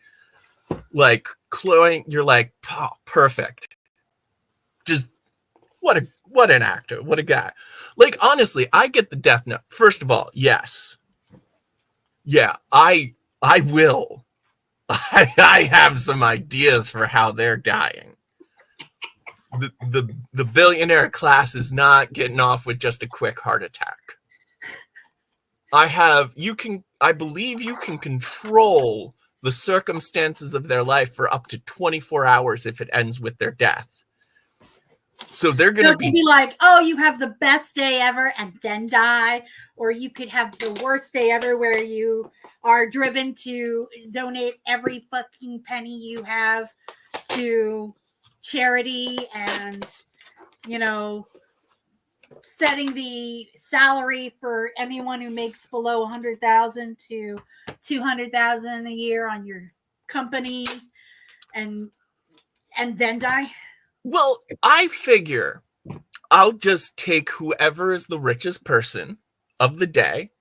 cloying. You're like, oh, perfect. Just what an actor, what a guy. Like, honestly, I get the death note. First of all, yes. Yeah, I will. I have some ideas for how they're dying. The billionaire class is not getting off with just a quick heart attack. I believe you can control the circumstances of their life for up to 24 hours if it ends with their death. So they're going to
be like, oh, you have the best day ever and then die. Or you could have the worst day ever where you are driven to donate every fucking penny you have to charity and, setting the salary for anyone who makes below 100,000 to 200,000 a year on your company and then die.
Well, I figure I'll just take whoever is the richest person of the day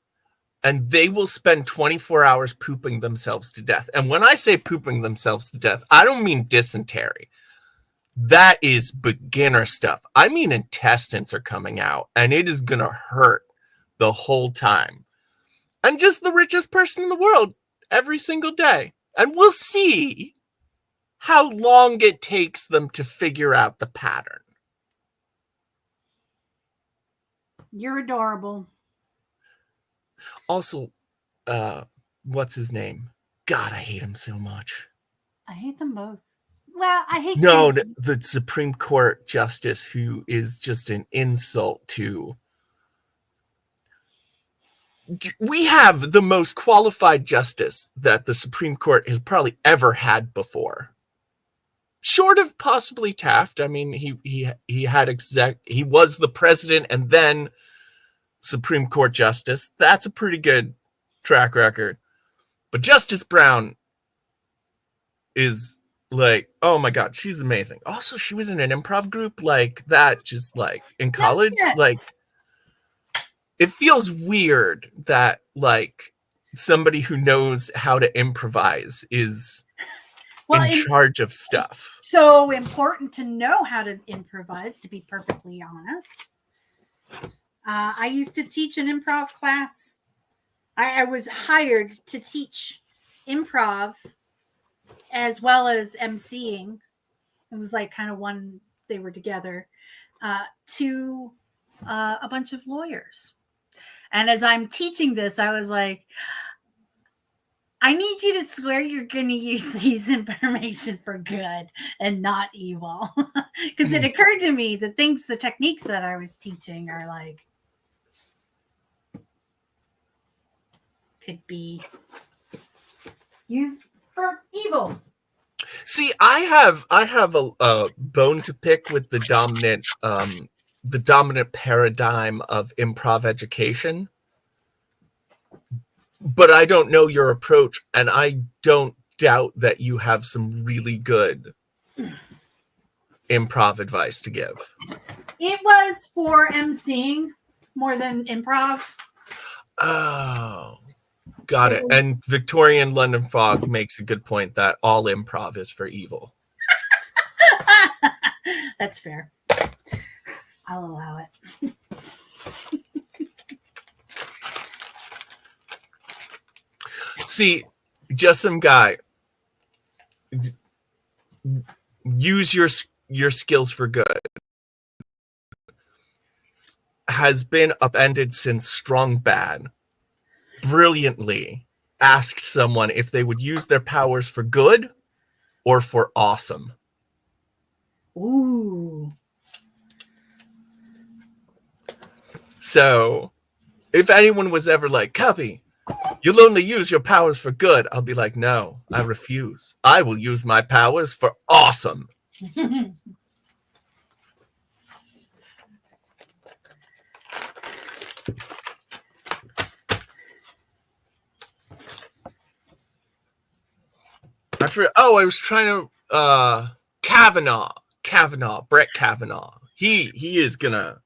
and they will spend 24 hours pooping themselves to death. And when I say pooping themselves to death, I don't mean dysentery. That is beginner stuff. I mean intestines are coming out, and it is going to hurt the whole time. And just the richest person in the world every single day. And we'll see how long it takes them to figure out the pattern.
You're adorable.
Also, what's his name? God, I hate him so much.
I hate them both. Well, I hate
No,
Kennedy.
the Supreme Court justice who is just an insult to. We have the most qualified justice that the Supreme Court has probably ever had before. Short of possibly Taft. I mean, he had he was the president and then Supreme Court justice. That's a pretty good track record. But Justice Brown is like, oh my God, she's amazing. Also, she was in an improv group like that, just like in college.
Yeah.
Like, it feels weird that like somebody who knows how to improvise is in charge of stuff.
So important to know how to improvise, to be perfectly honest. I used to teach an improv class. I was hired to teach improv as well as emceeing. It was like kind of one, they were together, to a bunch of lawyers. And as I'm teaching this, I was like, I need you to swear you're going to use these information for good and not evil. Because it occurred to me the techniques that I was teaching are like, could be used for evil.
See, I have a bone to pick with the dominant paradigm of improv education. But I don't know your approach, and I don't doubt that you have some really good improv advice to give.
It was for emceeing more than improv.
Oh, got it. And Victorian London Fog makes a good point that all improv is for evil.
That's fair. I'll allow it.
See, just some guy. Use your skills for good. Has been upended since Strong Bad. Brilliantly asked someone if they would use their powers for good or for awesome.
Ooh.
So, if anyone was ever like, Cubby, you'll only use your powers for good, I'll be like, no, I refuse. I will use my powers for awesome. I was trying to Kavanaugh, Brett Kavanaugh. He is gonna.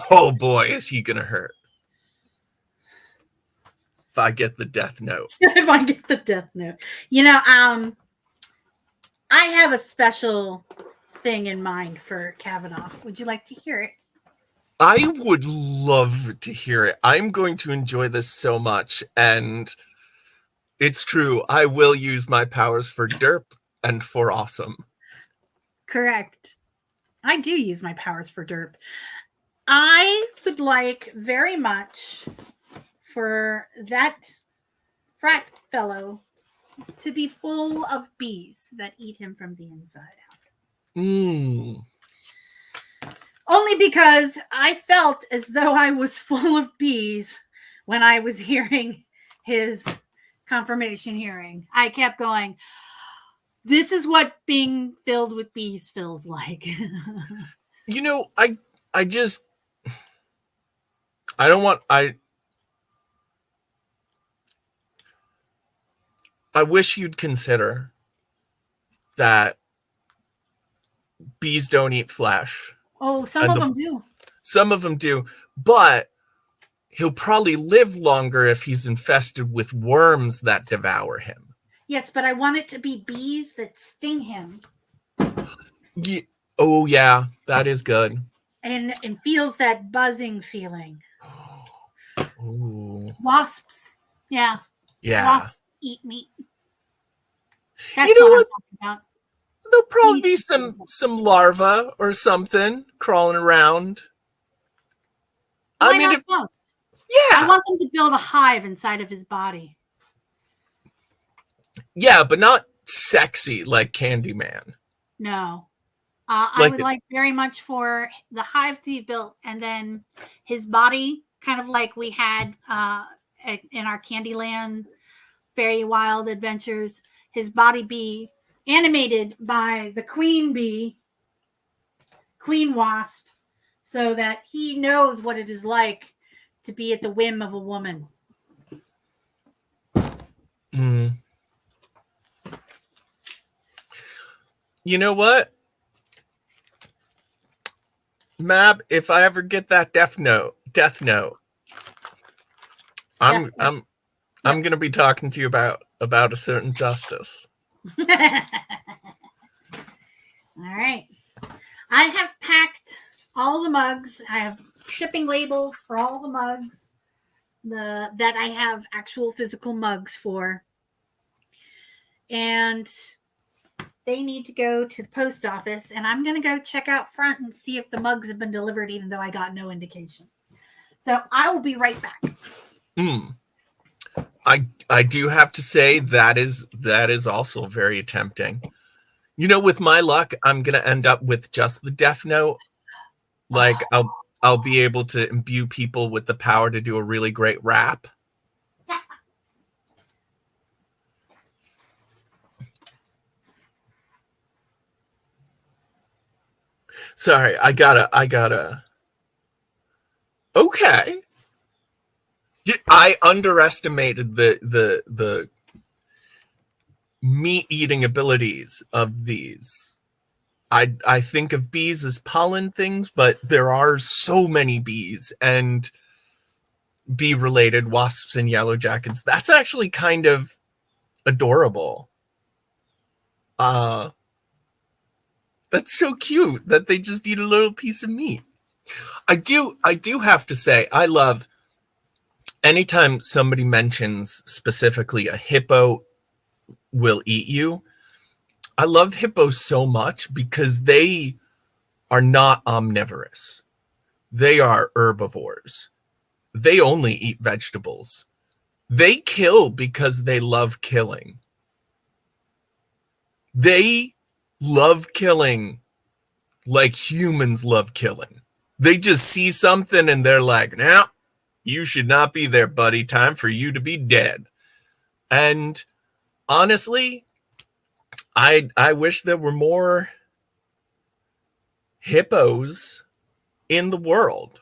Oh boy, is he gonna hurt if I get the death note.
If I get the death note, I have a special thing in mind for Kavanaugh. Would you like to hear it?
I would love to hear it. I'm going to enjoy this so much, and it's true. I will use my powers for derp and for awesome.
Correct. I do use my powers for derp. I would like very much for that frat fellow to be full of bees that eat him from the inside out. Only because I felt as though I was full of bees when I was hearing his confirmation hearing. I kept going, this is what being filled with bees feels like.
I wish you'd consider that bees don't eat flesh.
Oh, some of them do.
Some of them do, but he'll probably live longer if he's infested with worms that devour him.
Yes, but I want it to be bees that sting him
Oh, yeah, that is good.
and feels that buzzing feeling.
Ooh.
Wasps. Yeah.
Yeah.
Wasps eat meat. That's
You know
what
what?
I'm talking about.
There'll probably be some larva or something crawling around.
Why
I mean,
not both?
yeah.
I want them to build a hive inside of his body.
Yeah, but not sexy like Candyman.
No. I
Like
would
it-
like very much for the hive to be built and then his body, kind of like we had in our Candyland Fairy Wild Adventures, his body be animated by the queen bee, queen wasp, so that he knows what it is like to be at the whim of a woman.
Mm. You know what? Mab, if I ever get that death note, I'm gonna be talking to you about a certain justice.
All right. I have packed all the mugs. I have shipping labels for all the mugs that I have actual physical mugs for. And they need to go to the post office. And I'm going to go check out front and see if the mugs have been delivered, even though I got no indication. So I will be right back.
I do have to say that is also very tempting. You know, with my luck, I'm gonna end up with just the Death Note. Like I'll be able to imbue people with the power to do a really great rap. Sorry, I gotta. Okay. I underestimated the meat eating abilities of these. I think of bees as pollen things, but there are so many bees and bee related wasps and yellow jackets. That's actually kind of adorable. That's so cute that they just eat a little piece of meat. I do have to say, I love anytime somebody mentions specifically a hippo will eat you. I love hippos so much because they are not omnivorous. They are herbivores. They only eat vegetables. They kill because they love killing. They love killing like humans love killing. They just see something and they're like, "Now, you should not be there, buddy. Time for you to be dead." And honestly, I wish there were more hippos in the world.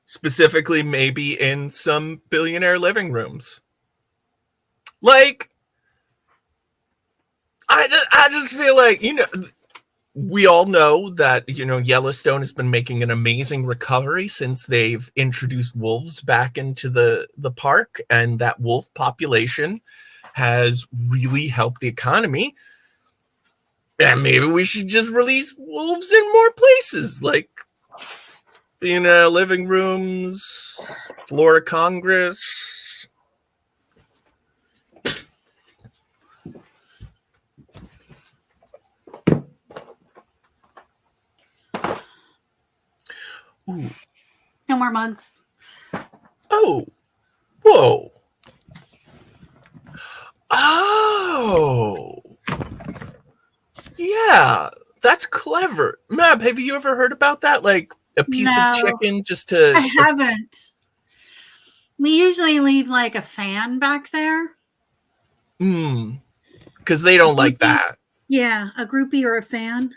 Specifically, maybe in some billionaire living rooms. Like, I just feel like, you know, we all know that, you know, Yellowstone has been making an amazing recovery since they've introduced wolves back into the park, and that wolf population has really helped the economy. And maybe we should just release wolves in more places, like in living rooms, floor of Congress. Ooh.
No more mugs.
Oh, whoa. Oh, yeah, that's clever. Mab, have you ever heard about that? Like a piece of
No.
chicken just to.
I haven't. We usually leave like a fan back there.
Because they don't like that.
Yeah, a groupie or a fan.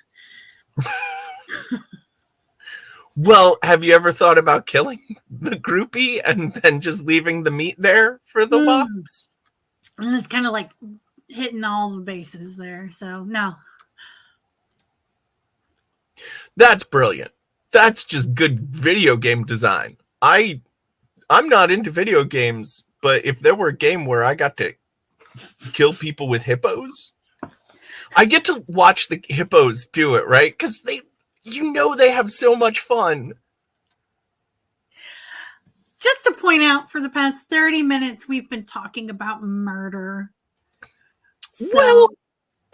Well, have you ever thought about killing the groupie and then just leaving the meat there for the wasps?
And it's kind of like hitting all the bases there. So, no.
That's brilliant. That's just good video game design. I'm not into video games, but if there were a game where I got to kill people with hippos, I get to watch the hippos do it, right? Because they have so much fun.
Just to point out, for the past 30 minutes, we've been talking about murder. So,
Well,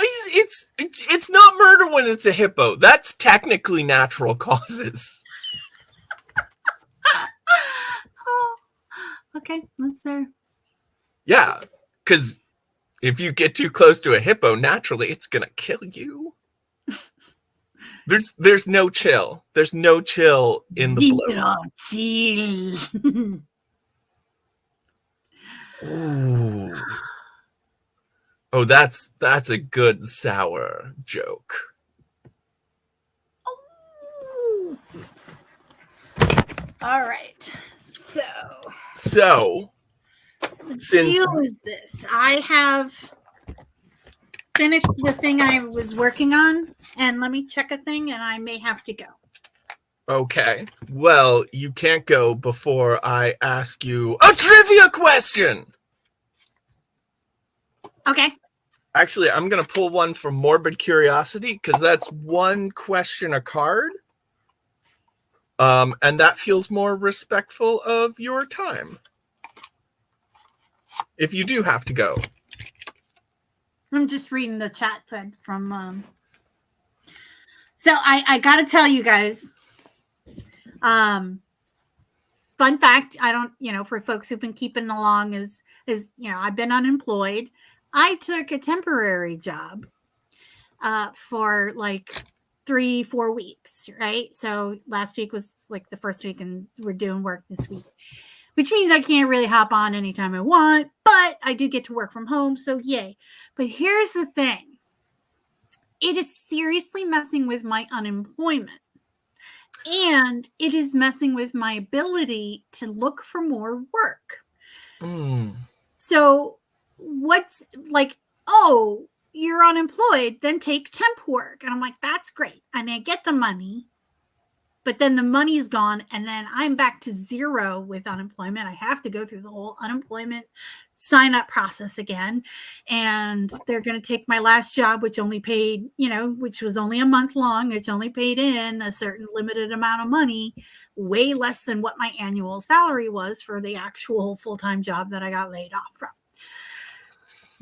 it's not murder when it's a hippo. That's technically natural causes.
oh, okay, that's fair.
Yeah, because if you get too close to a hippo, naturally it's gonna kill you. There's no chill. There's no chill in the blow.
Chill.
Ooh. Oh, that's a good sour joke.
Ooh. All right.
So
The
since
deal is this. I have finished the thing I was working on, and let me check a thing, and I may have to go.
okay, well, you can't go before I ask you a trivia question.
Okay.
Actually, I'm gonna pull one from Morbid Curiosity because that's one question a card. And that feels more respectful of your time. If you do have to go.
I'm just reading the chat thread from so I gotta tell you guys, fun fact, I don't, for folks who've been keeping along is I've been unemployed. I took a temporary job for like 3-4 weeks, right? So last week was like the first week, and we're doing work this week, which means I can't really hop on anytime I want, but I do get to work from home, so yay. But here's the thing. It is seriously messing with my unemployment, and it is messing with my ability to look for more work. So what's like, oh, you're unemployed, then take temp work. And I'm like, that's great. I mean, I get the money, but then the money's gone, and then I'm back to zero with unemployment. I have to go through the whole unemployment sign up process again. And they're going to take my last job, which only paid, which was only a month long, which only paid in a certain limited amount of money, way less than what my annual salary was for the actual full-time job that I got laid off from.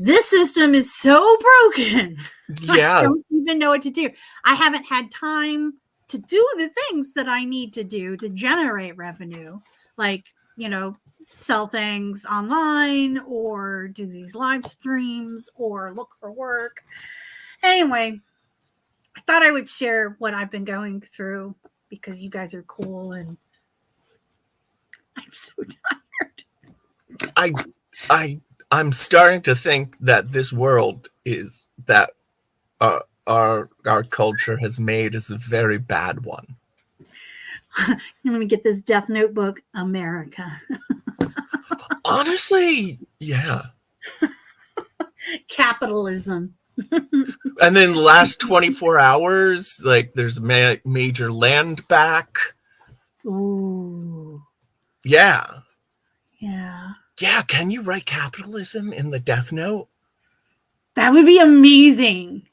This system is so broken.
Yeah.
I don't even know what to do. I haven't had time to do the things that I need to do to generate revenue, like, sell things online or do these live streams or look for work. Anyway, I thought I would share what I've been going through because you guys are cool and I'm so tired.
I'm starting to think that this world is that our culture has made is a very bad one.
Let me get this Death Notebook, America.
Honestly, yeah.
Capitalism.
And then the last 24 hours, like there's major land back.
Ooh.
Yeah.
Yeah.
Yeah, can you write capitalism in the Death Note?
That would be amazing.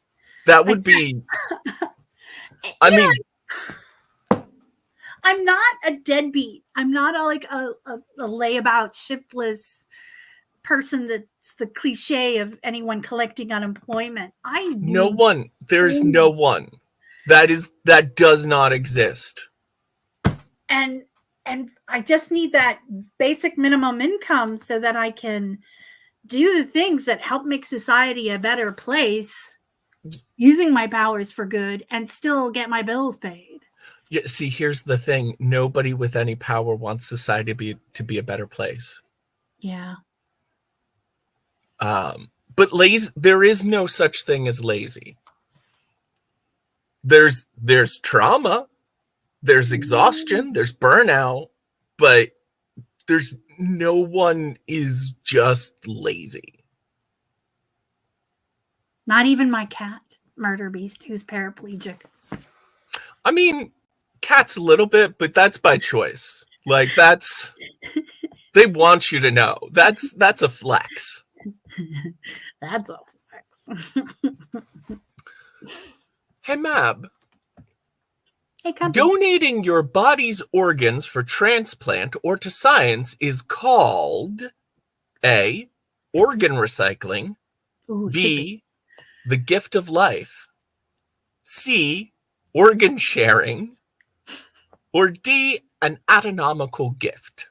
That would be... I mean...
I'm not a deadbeat. I'm not a layabout, shiftless person that's the cliche of anyone collecting unemployment.
No one. There's no one. That does not exist.
And I just need that basic minimum income so that I can do the things that help make society a better place using my powers for good and still get my bills paid.
Yeah, see, here's the thing. Nobody with any power wants society to be a better place.
Yeah.
But there is no such thing as lazy. There's trauma, there's exhaustion, there's burnout, but there's no one is just lazy.
Not even my cat, Murder Beast, who's paraplegic.
I mean, Cats a little bit, but that's by choice. Like they want you to know. That's a flex.
That's a flex.
Hey, Mab.
Hey, come.
Donating your body's organs for transplant or to science is called A, organ recycling,
Ooh,
B, the gift of life, C, organ sharing, or D, an anatomical gift.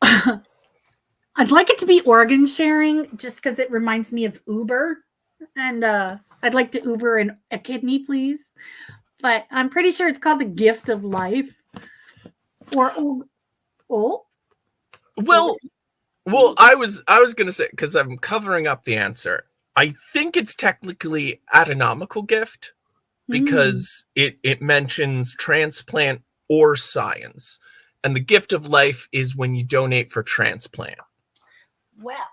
I'd like it to be organ sharing just because it reminds me of Uber. And I'd like to Uber a kidney, please. But I'm pretty sure it's called the gift of life. Or
Well, I was gonna say, because I'm covering up the answer. I think it's technically anatomical gift because it mentions transplant or science, and the gift of life is when you donate for transplant.
well.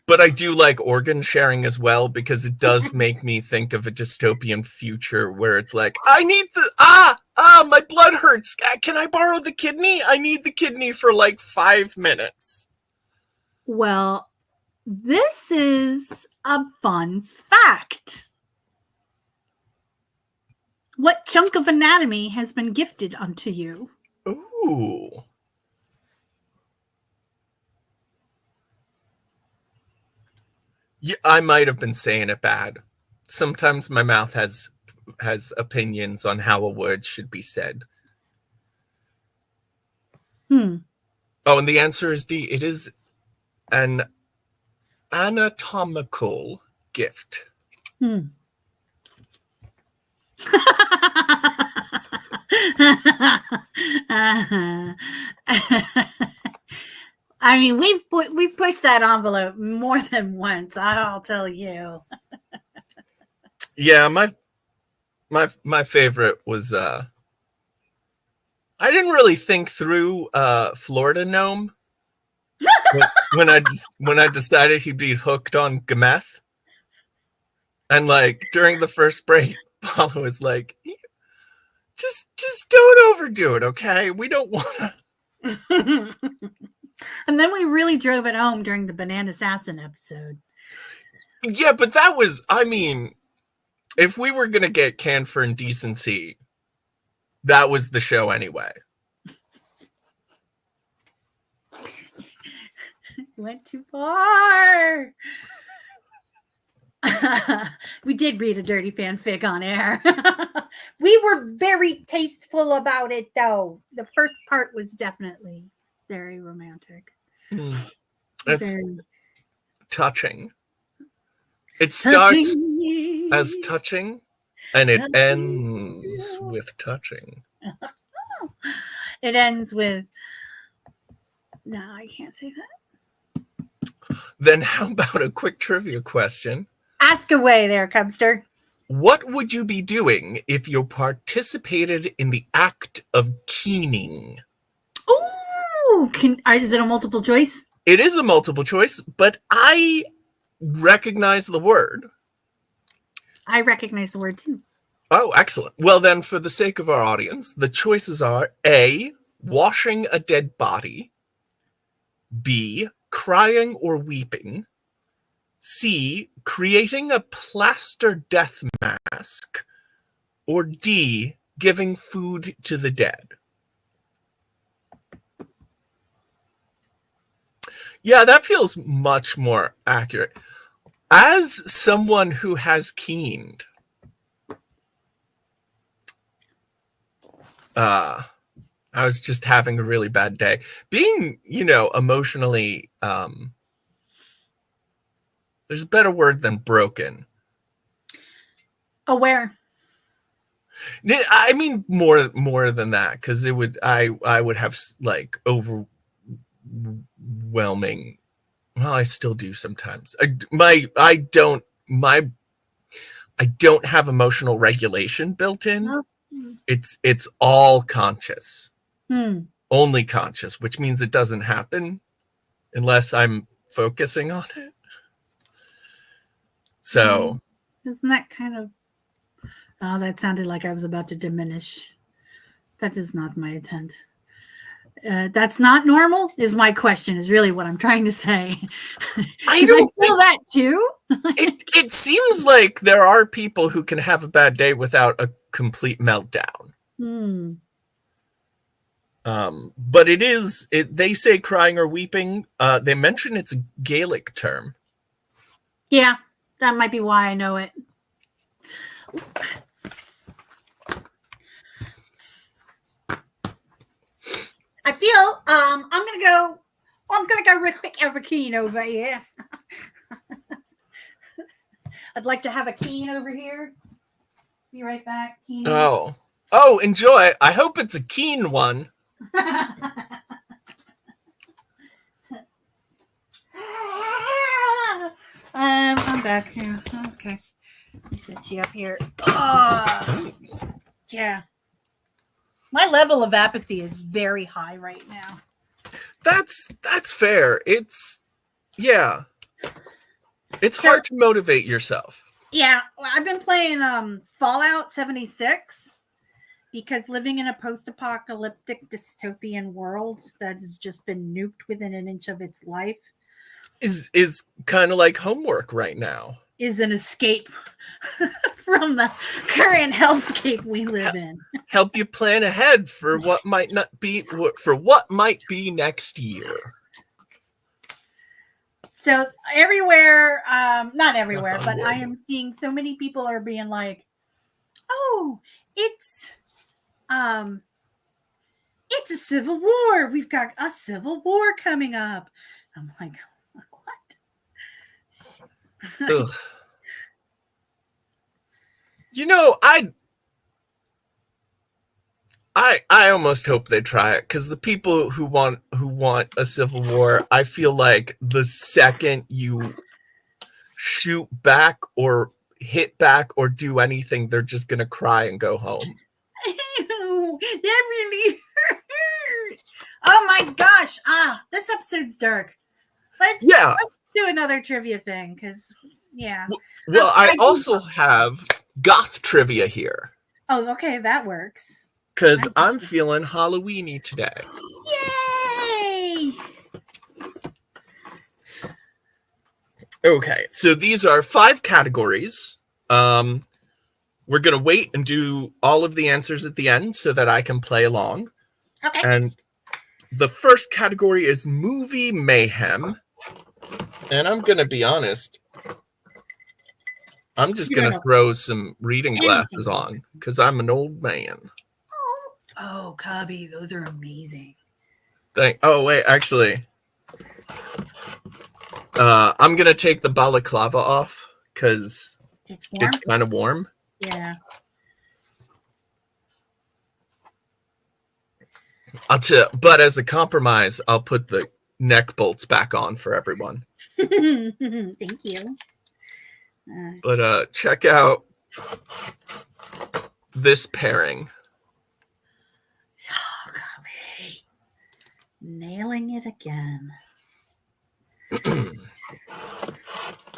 But I do like organ sharing as well because it does make me think of a dystopian future where it's like, I need my blood hurts. Can I borrow the kidney? I need the kidney for like 5 minutes.
Well, this is a fun fact. What chunk of anatomy has been gifted unto you?
Ooh. Yeah, I might have been saying it bad. Sometimes my mouth has opinions on how a word should be said. Oh, and the answer is D. It is an anatomical gift.
I mean, we've pushed that envelope more than once. I'll tell you.
Yeah, my favorite was I didn't really think through Florida gnome when I decided he'd be hooked on Gameth. And like during the first break, Paulo was like, just don't overdo it, okay? We don't want to.
And then we really drove it home during the Banana Assassin episode.
Yeah, but that was, I mean, if we were going to get canned for indecency, that was the show anyway.
Went too far. We did read a dirty fanfic on air. We were very tasteful about it, though. The first part was definitely very romantic.
It's touching. It starts as touching, and it ends with touching.
It ends with... No, I can't say that.
Then how about a quick trivia question?
Ask away there, Cubster.
What would you be doing if you participated in the act of keening?
Ooh! Is it a multiple choice?
It is a multiple choice, but I recognize the word.
I recognize the word too.
Oh, excellent. Well, then, for the sake of our audience, the choices are A, washing a dead body, B, crying or weeping, C, creating a plaster death mask, or D, giving food to the dead. Yeah, that feels much more accurate. As someone who has keened, I was just having a really bad day. Being, emotionally, there's a better word than broken.
Aware.
I mean, more than that, because I would have like overwhelming. Well, I still do sometimes. I don't have emotional regulation built in.
Oh.
It's all conscious. Only conscious, which means it doesn't happen unless I'm focusing on it. So
Isn't that kind of... Oh, that sounded like I was about to diminish. That is not my intent. That's not normal is my question, is really what I'm trying to say.
I
'Cause
don't
feel that too.
it seems like there are people who can have a bad day without a complete meltdown. But they say crying or weeping. They mention it's a Gaelic term.
Yeah, that might be why I know it. I feel I'm gonna go real quick have a keen over here. I'd like to have a keen over here. Be right back. Keen.
Oh, enjoy. I hope it's a keen one.
I'm back here. Okay. Let me set you up here. Oh, yeah. My level of apathy is very high right now.
That's fair. It's hard to motivate yourself.
Yeah, I've been playing Fallout 76 because living in a post-apocalyptic dystopian world that has just been nuked within an inch of its life
is kind of like homework right now.
Is an escape from the current hellscape we live in.
Help you plan ahead for what might be next year.
So everywhere, not everywhere, but I am seeing so many people are being like, "Oh, it's a civil war. We've got a civil war coming up." I'm like, what?
Ugh. You know, I almost hope they try it, because the people who want a civil war, I feel like the second you shoot back or hit back or do anything, they're just gonna cry and go home.
Ew, that really hurt. Oh my gosh! This episode's dark. Let's do another trivia thing, because
Well, I also have goth trivia here.
Oh, okay, that works.
Because I'm feeling Halloween-y today.
Yay!
Okay, so these are 5 categories. We're going to wait and do all of the answers at the end so that I can play along.
Okay.
And the first category is movie mayhem. And I'm going to be honest, I'm just going to throw some reading glasses on because I'm an old man.
Oh, Cubby, those are amazing.
Oh, wait, actually. I'm going to take the balaclava off because it's kind of warm.
Yeah.
But as a compromise, I'll put the neck bolts back on for everyone.
Thank you.
But check out this pairing.
Oh, Cubby. Nailing it again.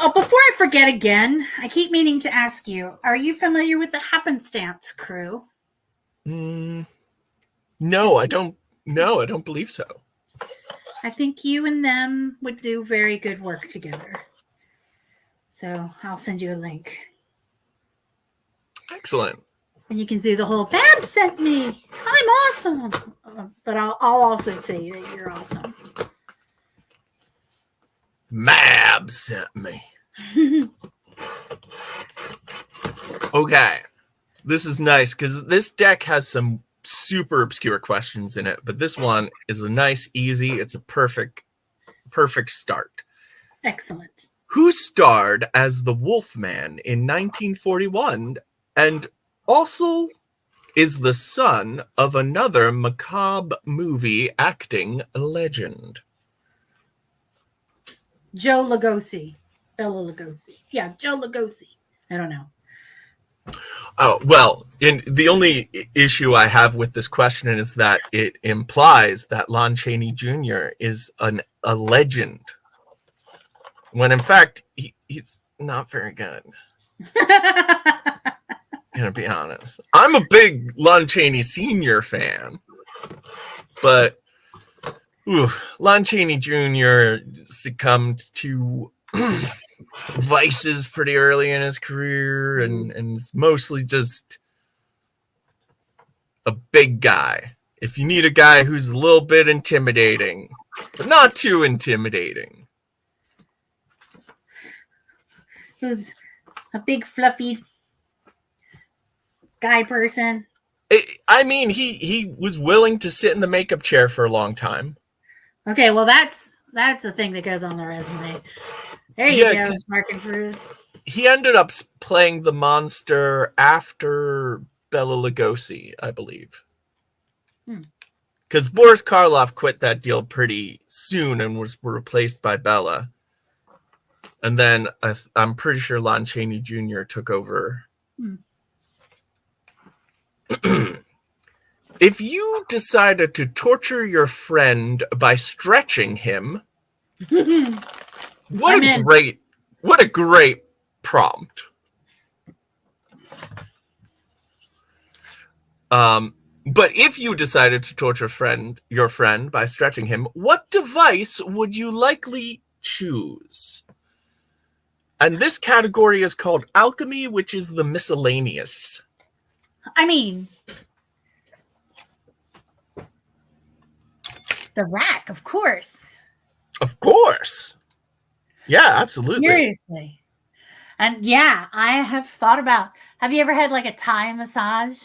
Oh, before I forget again, I keep meaning to ask you, are you familiar with the Happenstance crew?
No, I don't believe so.
I think you and them would do very good work together. So I'll send you a link.
Excellent.
And you can do the whole Bab sent me. I'm awesome. But I'll also say that you're awesome.
Mab sent me. Okay. This is nice because this deck has some super obscure questions in it, but this one is a nice, easy. It's a perfect start.
Excellent.
Who starred as the Wolfman in 1941 and also is the son of another macabre movie acting legend?
Joe Lugosi. Bela Lugosi. Yeah, Joe Lugosi. I don't know.
Oh, well, the only issue I have with this question is that it implies that Lon Chaney Jr. is a legend, when in fact he's not very good. Gonna be honest. I'm a big Lon Chaney Sr. fan, but Lon Chaney Jr. succumbed to vices pretty early in his career, and it's mostly just a big guy. If you need a guy who's a little bit intimidating, but not too intimidating.
Who's a big fluffy guy person.
I mean, he was willing to sit in the makeup chair for a long time.
Okay, well that's the thing that goes on the resume. There you go, Mark and Fruit.
He ended up playing the monster after Bela Lugosi, I believe. Because Boris Karloff quit that deal pretty soon and was replaced by Bela. And then I'm pretty sure Lon Chaney Jr. took over. If you decided to torture your friend by stretching him, what a great prompt. But if you decided to torture your friend by stretching him, what device would you likely choose? And this category is called alchemy, which is the miscellaneous.
I mean, the rack, of course.
Of course. Yeah, absolutely.
Seriously. And yeah, I have thought about, have you ever had like a Thai massage?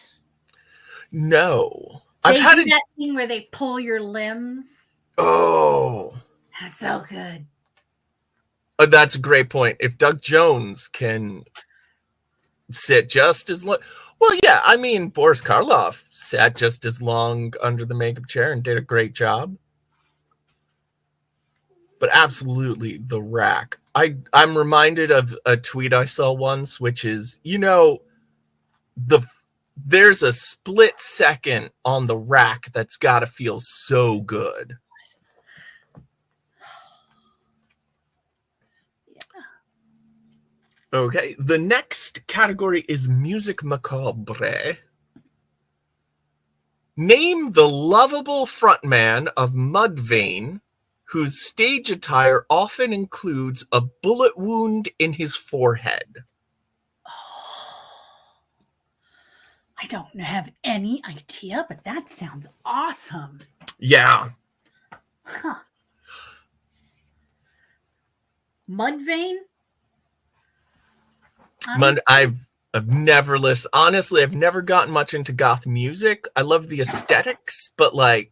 No.
They do that thing where they pull your limbs.
Oh.
That's so good.
That's a great point. If Doug Jones can sit just as long. Well, yeah, I mean, Boris Karloff sat just as long under the makeup chair and did a great job. But absolutely, the rack. I'm reminded of a tweet I saw once, which is, there's a split second on the rack that's got to feel so good. Okay, the next category is musique macabre. Name the lovable frontman of Mudvayne, whose stage attire often includes a bullet wound in his forehead.
I don't have any idea, but that sounds awesome.
Yeah.
Huh. Mudvayne?
I've never listened. Honestly, I've never gotten much into goth music. I love the aesthetics, but I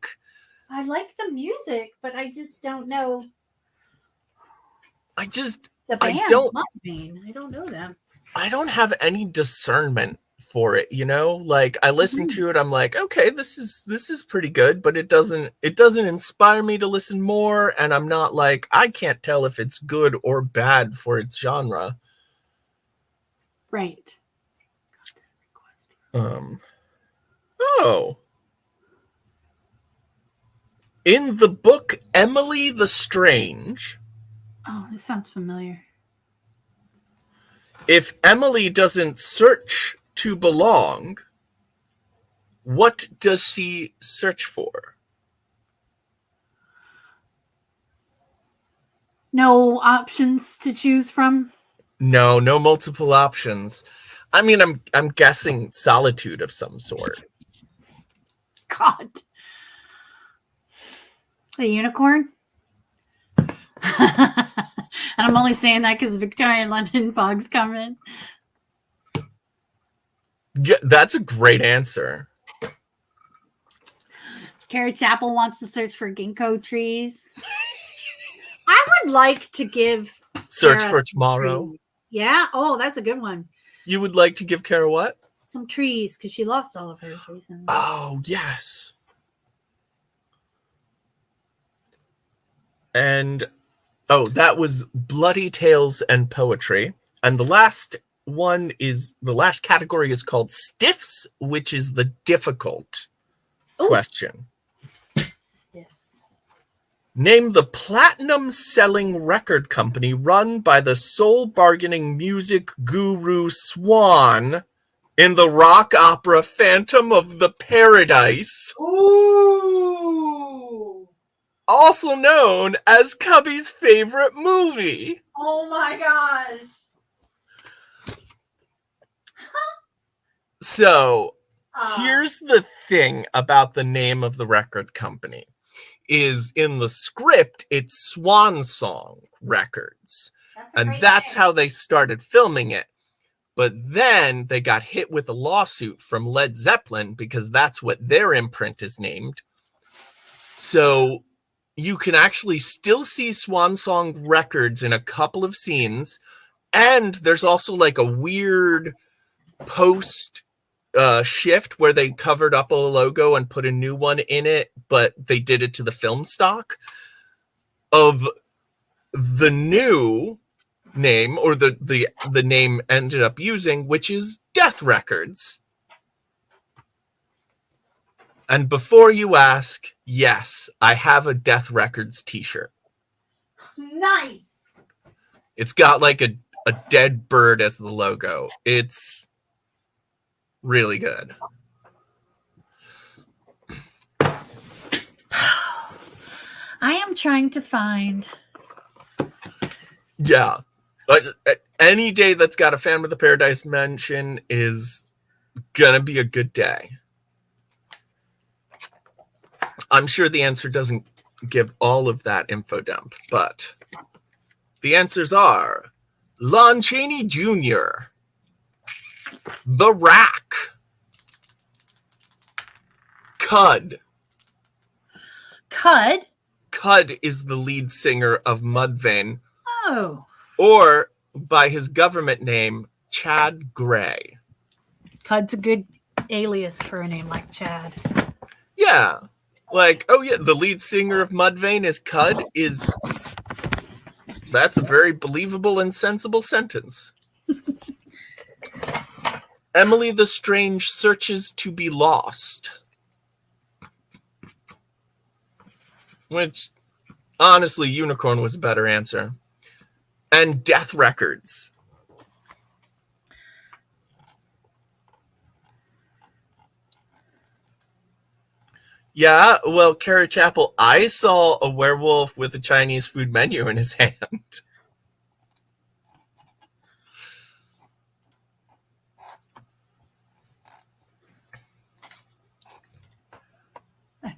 like the music, but I just don't know.
The band,
I don't know them.
I don't have any discernment for it, I listen to it, I'm like, okay, this is pretty good, but it doesn't inspire me to listen more, and I'm not like, I can't tell if it's good or bad for its genre.
Right.
In the book Emily the Strange.
Oh, this sounds familiar.
If Emily doesn't search to belong, what does she search for?
No options to choose from?
No multiple options. I mean, I'm guessing solitude of some sort.
God. A unicorn? And I'm only saying that because Victorian London fog's coming.
Yeah, that's a great answer.
Carrot Chapel wants to search for ginkgo trees. I would like to give
Search for tomorrow.
Trees. Yeah. Oh, that's a good one.
You would like to give Kara what?
Some trees, because she lost all of hers recently.
Oh, yes. And, that was Bloody Tales and Poetry. And the last category is called Stiffs, which is the difficult question.
Stiffs.
Name the platinum-selling record company run by the soul-bargaining music guru Swan in the rock opera Phantom of the Paradise,
Ooh.
also known as Cubby's favorite movie.
Oh my gosh.
So, here's the thing about the name of the record company. Is in the script, it's Swan Song Records. And that's how they started filming it. But then they got hit with a lawsuit from Led Zeppelin because that's what their imprint is named. So you can actually still see Swan Song Records in a couple of scenes. And there's also like a weird post shift where they covered up a logo and put a new one in it, but they did it to the film stock of the new name, or the name ended up using, which is Death Records. And before you ask, yes, I have a Death Records t-shirt.
Nice.
It's got like a dead bird as the logo. It's really good.
I am trying to find.
Yeah. But any day that's got a Phantom of the Paradise mention is gonna be a good day. I'm sure the answer doesn't give all of that info dump, but the answers are Lon Chaney Jr., The Rack, Cud.
Cud?
Cud is the lead singer of Mudvayne,
Oh.
or by his government name, Chad Gray.
Cud's a good alias for a name like Chad.
Yeah. Like, oh yeah, the lead singer of Mudvayne is Cud that's a very believable and sensible sentence. Emily the Strange searches to be lost. Which, honestly, Unicorn was a better answer. And Death Records. Yeah, well, Carrot Chapel, I saw a werewolf with a Chinese food menu in his hand.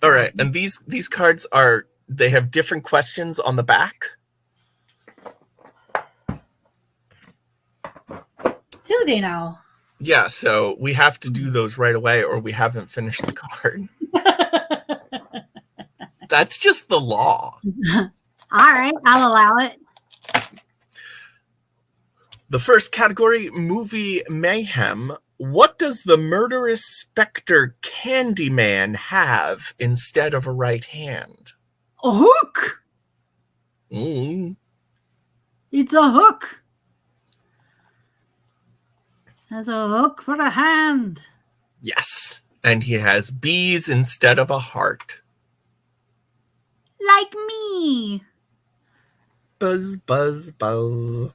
All right, and these cards they have different questions on the back.
Do they now?
Yeah, so we have to do those right away or we haven't finished the card. That's just the law.
All right, I'll allow it.
The first category, movie mayhem. What does the murderous specter Candyman have instead of a right hand?
A hook. It's a hook. Has a hook for a hand.
Yes, and he has bees instead of a heart.
Like me.
Buzz, buzz, buzz.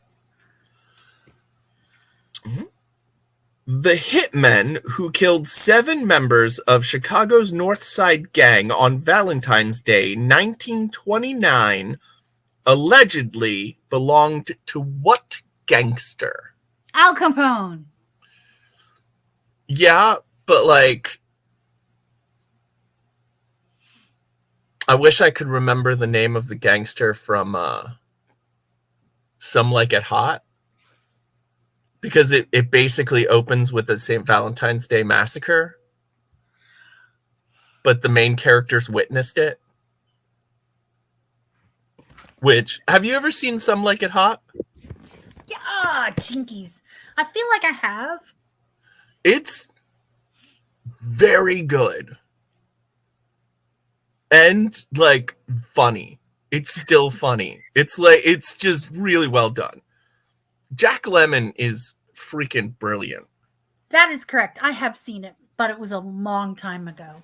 The hitmen who killed 7 members of Chicago's North Side Gang on Valentine's Day, 1929, allegedly belonged to what gangster?
Al Capone.
Yeah, but like, I wish I could remember the name of the gangster from Some Like It Hot. Because it basically opens with the St. Valentine's Day massacre. But the main characters witnessed it. Which, have you ever seen Some Like It Hot?
Yeah, chinkies. I feel like I have.
It's very good. And, like, funny. It's still funny. It's just really well done. Jack Lemmon is freaking brilliant.
That is correct. I have seen it, but it was a long time ago.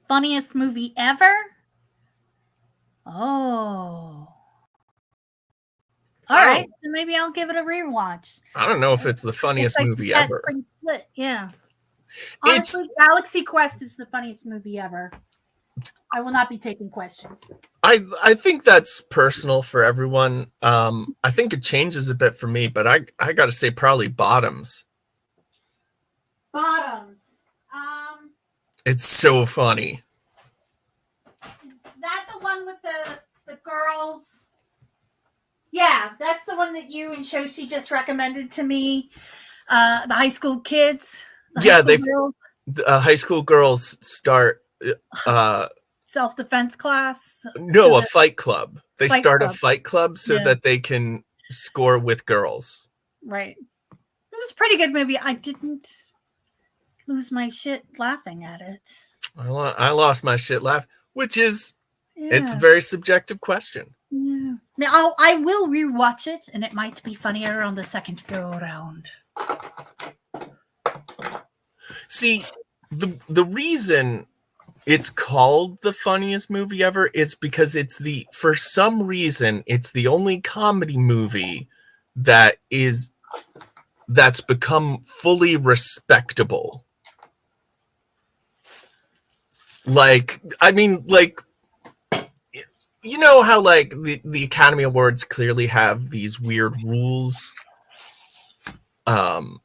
Funniest movie ever? Oh. All right. So maybe I'll give it a rewatch.
I don't know if it's the funniest movie ever.
Split. Yeah.
It's
Honestly, Galaxy Quest is the funniest movie ever. I will not be taking questions.
I think that's personal for everyone. I think it changes a bit for me, but I gotta say probably Bottoms.
Bottoms.
It's so funny.
Is that the one with the girls? Yeah, that's the one that you and Shoshi just recommended to me. The high school kids.
Yeah, high school girls start
self-defense class.
No, a fight club. They start a fight club so
Yeah.
that they can score with girls.
Right. It was a pretty good movie. I didn't lose my shit laughing at it.
I lost my shit laugh, which is it's a
Yeah.
very subjective question.
Yeah. Now I will rewatch it, and it might be funnier on the second go around.
See, the reason it's called the funniest movie ever is because for some reason it's the only comedy movie that's become fully respectable. Like, I mean, like, you know how like the Academy Awards clearly have these weird rules.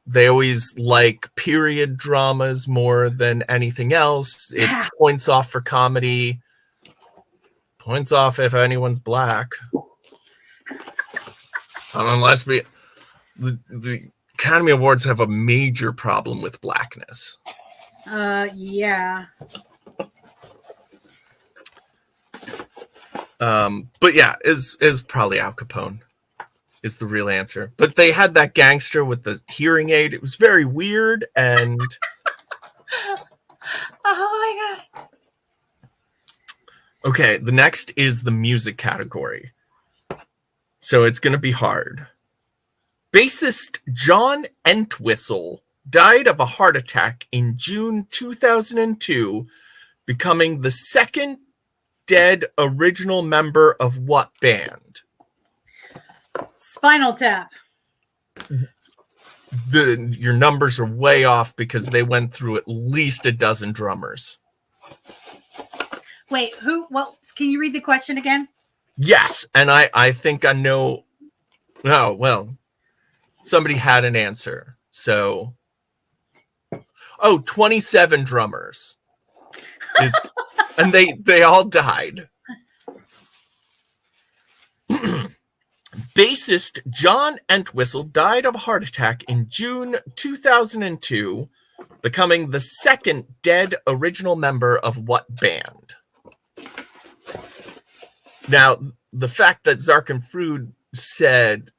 They always like period dramas more than anything else. It's points off for comedy, points off if anyone's black. Unless the Academy Awards have a major problem with blackness.
Yeah.
But yeah, is probably Al Capone is the real answer. But they had that gangster with the hearing aid. It was very weird and
Oh my god.
okay, the next is the music category. So it's going to be hard. Bassist John Entwistle died of a heart attack in June 2002, becoming the second dead original member of what band?
Spinal Tap.
Your numbers are way off because they went through at least a dozen drummers.
Wait, who? Well, can you read the question again?
Yes, and I think I know. Oh, well, somebody had an answer. So, 27 drummers. And they all died. Bassist John Entwistle died of a heart attack in June 2002, becoming the second dead original member of what band? Now, the fact that Zarkin Frood said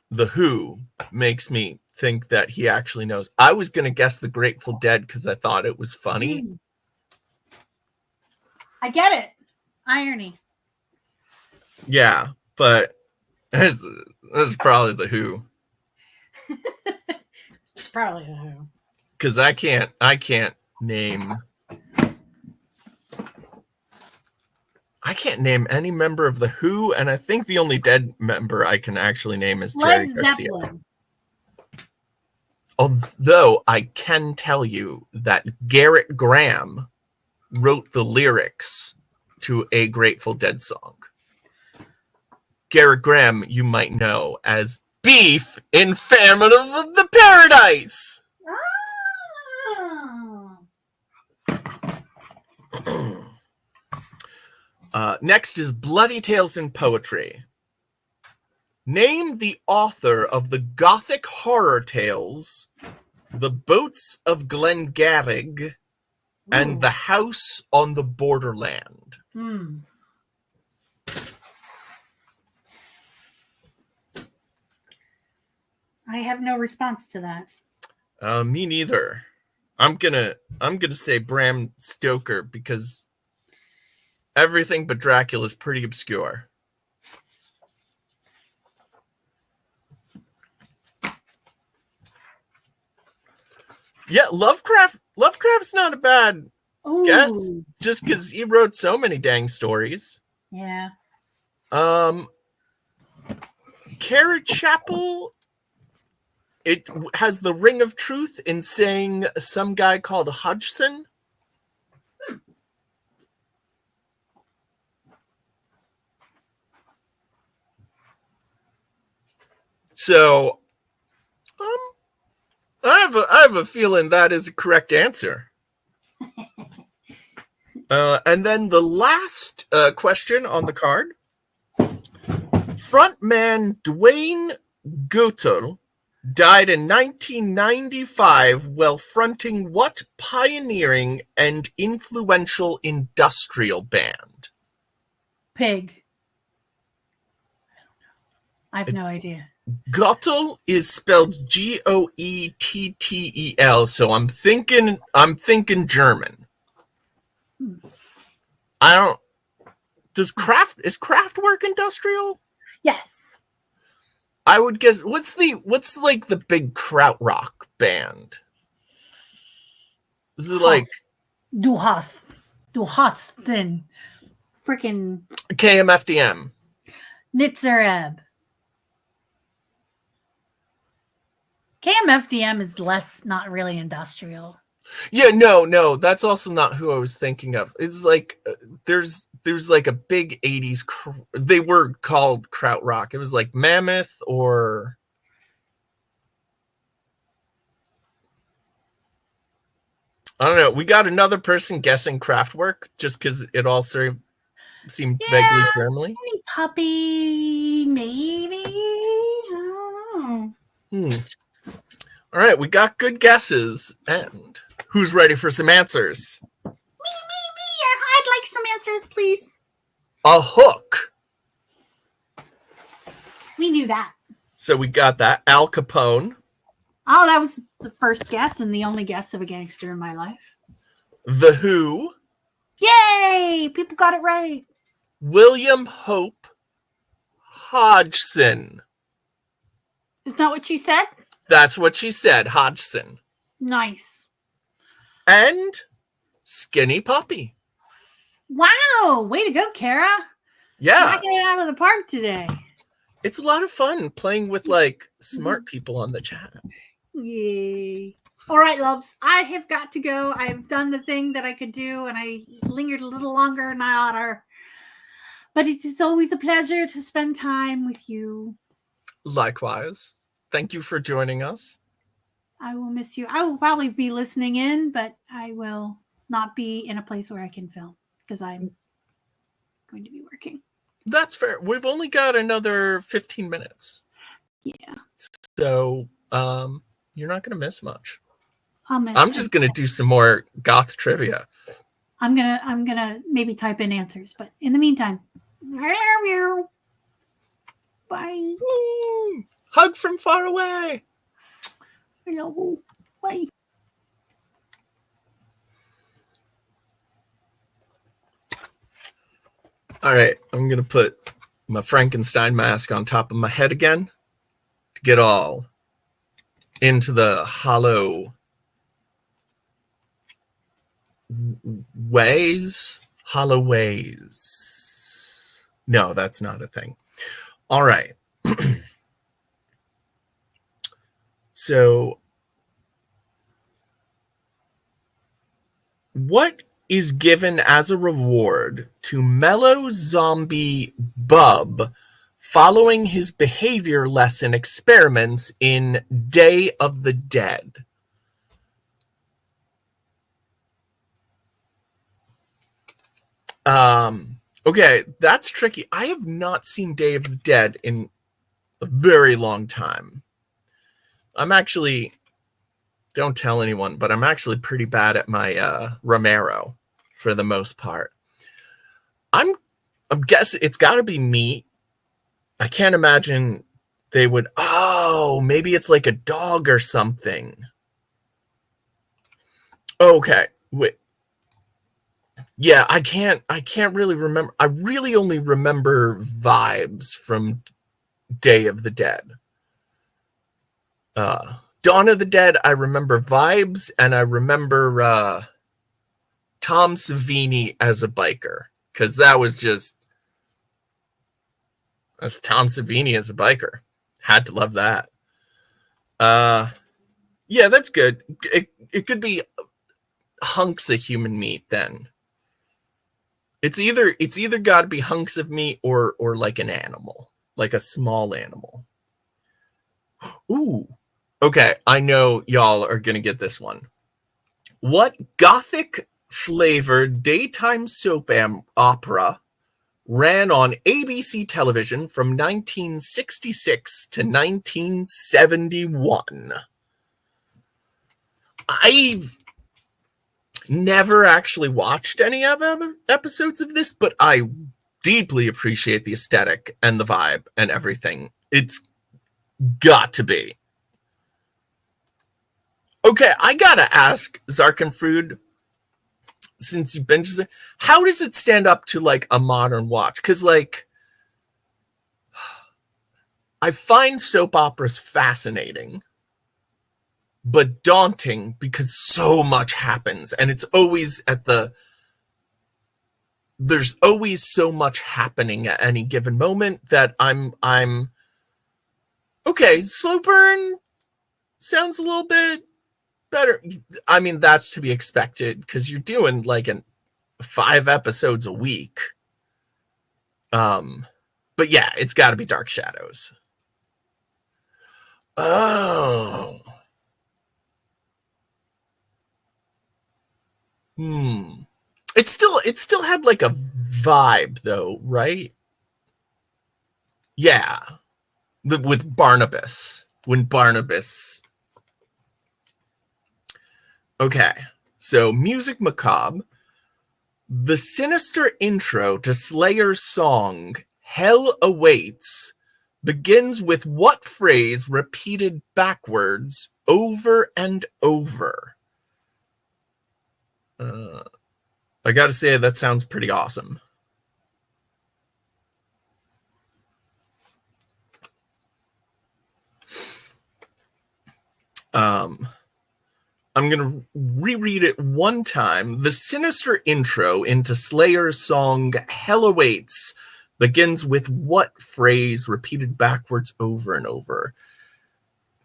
The Who makes me think that he actually knows. I was going to guess the Grateful Dead because I thought it was funny.
I get it. Irony.
Yeah, but this is probably The Who.
Probably The Who.
Because I can't name any member of The Who, and I think the only dead member I can actually name is Jerry
Led
Garcia.
Zeppelin.
Although I can tell you that Garrett Graham wrote the lyrics to a Grateful Dead song. Garrett Graham, you might know as Beef in Famine of the Paradise. Next is Bloody Tales in Poetry. Name the author of the Gothic horror tales The Boats of Glengarrick and The House on the Borderland.
I have no response to that.
Me neither. I'm gonna say Bram Stoker because everything but Dracula is pretty obscure. Yeah, Lovecraft's not a bad guess,
Ooh,
just because he wrote so many dang stories.
yeah.
Carrot Chapel, it has the ring of truth in saying some guy called Hodgson. So, I have a feeling that is a correct answer. And then the last question on the card. Frontman Dwayne Gutel died in 1995 while fronting what pioneering and influential industrial band?
Pig. I have no
It's-
idea.
Goettel is spelled Goettel, so I'm thinking German. I don't. Is Kraftwerk industrial?
Yes.
I would guess. What's like the big krautrock band? Is it like
Du hast den freaking
KMFDM?
Nitzereb. KMFDM is not really industrial.
Yeah, no, that's also not who I was thinking of. It's like there's like a big 80s they were called krautrock. It was like Mammoth or I don't know. We got another person guessing Kraftwerk just because it all sort of seemed vaguely Germany.
Skinny puppy, maybe. I don't know.
All right, we got good guesses. And who's ready for some answers?
Me. I'd like some answers, please.
A hook.
We knew that.
So we got that. Al Capone.
Oh, that was the first guess and the only guess of a gangster in my life.
The Who.
Yay! People got it right.
William Hope Hodgson.
Is that what you said?
That's what she said, Hodgson.
Nice.
And Skinny Puppy.
Wow! Way to go, Kara.
Yeah,
Knocking it out of the park today.
it's a lot of fun playing with like smart people on the chat.
Yay. All right, loves. I have got to go. I've done the thing that I could do, and I lingered a little longer than I oughta. But it is always a pleasure to spend time with you.
Likewise. Thank you for joining us.
I will miss you. I will probably be listening in, but I will not be in a place where I can film because I'm going to be working.
That's fair. We've only got another 15 minutes.
Yeah.
So you're not gonna miss much.
I'm
just gonna do some more goth trivia.
I'm gonna maybe type in answers, but in the meantime, I love you. Bye.
Ooh, hug from far away.
Hello. Bye.
All right, I'm gonna put my Frankenstein mask on top of my head again to get all into the hollow ways. Hollow ways. No, that's not a thing. All right. So, what is given as a reward to Mellow Zombie Bub following his behavior lesson experiments in Day of the Dead? Okay, that's tricky. I have not seen Day of the Dead in a very long time. I'm actually, don't tell anyone, but I'm actually pretty bad at my Romero for the most part. I'm guessing it's got to be meat. I can't imagine they would. Oh, maybe it's like a dog or something. Okay, wait. Yeah, I can't really remember. I really only remember vibes from Day of the Dead. Dawn of the Dead, I remember vibes, and I remember Tom Savini as a biker, because that's Tom Savini as a biker. Had to love that. Yeah, that's good. It could be hunks of human meat then. It's either got to be hunks of meat or like an animal, like a small animal. Ooh. Okay, I know y'all are going to get this one. What gothic flavored daytime soap opera ran on ABC television from 1966 to 1971? I've never actually watched any of episodes of this, but I deeply appreciate the aesthetic and the vibe and everything. It's got to be. Okay, I gotta ask Zarkenfrude, since you've been just, how does it stand up to like a modern watch? Because like, I find soap operas fascinating, but daunting because so much happens, and it's always there's always so much happening at any given moment that I'm okay. Slow burn sounds a little bit better. I mean, that's to be expected because you're doing like 5 episodes a week. But yeah, it's got to be Dark Shadows. Oh. It still had like a vibe though, right? Yeah. With Barnabas. When Barnabas. Okay. So Music Macabre. The sinister intro to Slayer's song Hell Awaits begins with what phrase repeated backwards over and over? I gotta say, that sounds pretty awesome. I'm gonna reread it one time. The sinister intro into Slayer's song Hell Awaits begins with what phrase repeated backwards over and over?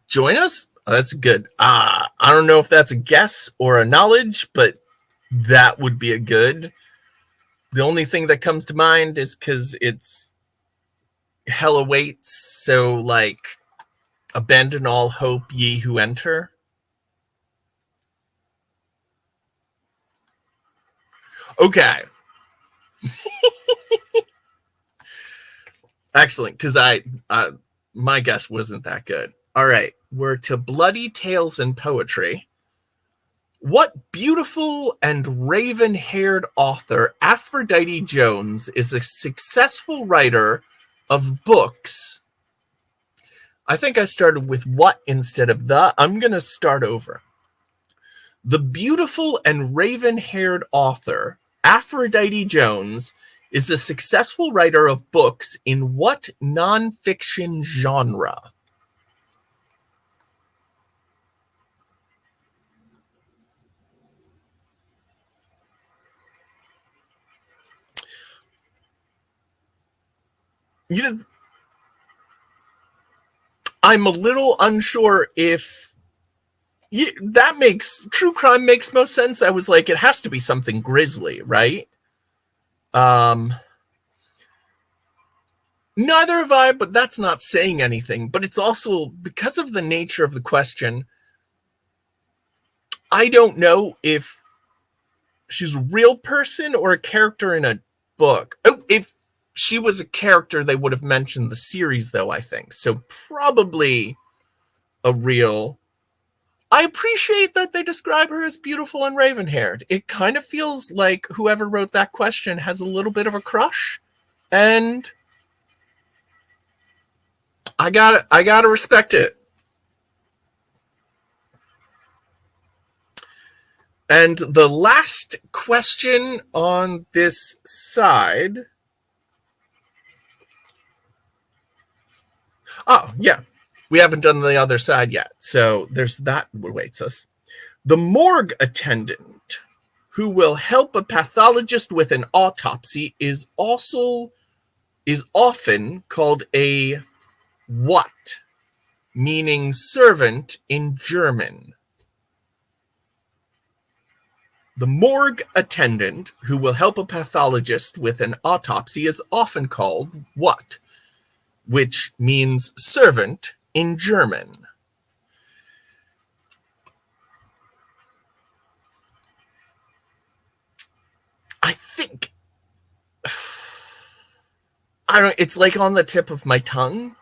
Join us? Oh, that's good. I don't know if that's a guess or a knowledge, but that would be a good. The only thing that comes to mind is because it's Hell Awaits, so like abandon all hope, ye who enter. Okay. Excellent, because my guess wasn't that good. All right, we're to Bloody Tales and Poetry. What beautiful and raven-haired author Aphrodite Jones is a successful writer of books? I think I started with what instead of the. I'm going to start over. The beautiful and raven-haired author Aphrodite Jones is a successful writer of books in what nonfiction genre? I'm a little unsure if that makes true crime makes most sense. I was like, it has to be something grisly, right? Neither have I, but that's not saying anything. But it's also because of the nature of the question. I don't know if she's a real person or a character in a book. Oh, if she was a character, they would have mentioned the series, though, I think. So probably a real. I appreciate that they describe her as beautiful and raven-haired. It kind of feels like whoever wrote that question has a little bit of a crush. And I gotta respect it. And the last question on this side. Oh, yeah. we haven't done the other side yet. So there's that awaits us. The morgue attendant who will help a pathologist with an autopsy is often called a what? Meaning servant in German. The morgue attendant who will help a pathologist with an autopsy is often called what? Which means servant in German. I think it's like on the tip of my tongue.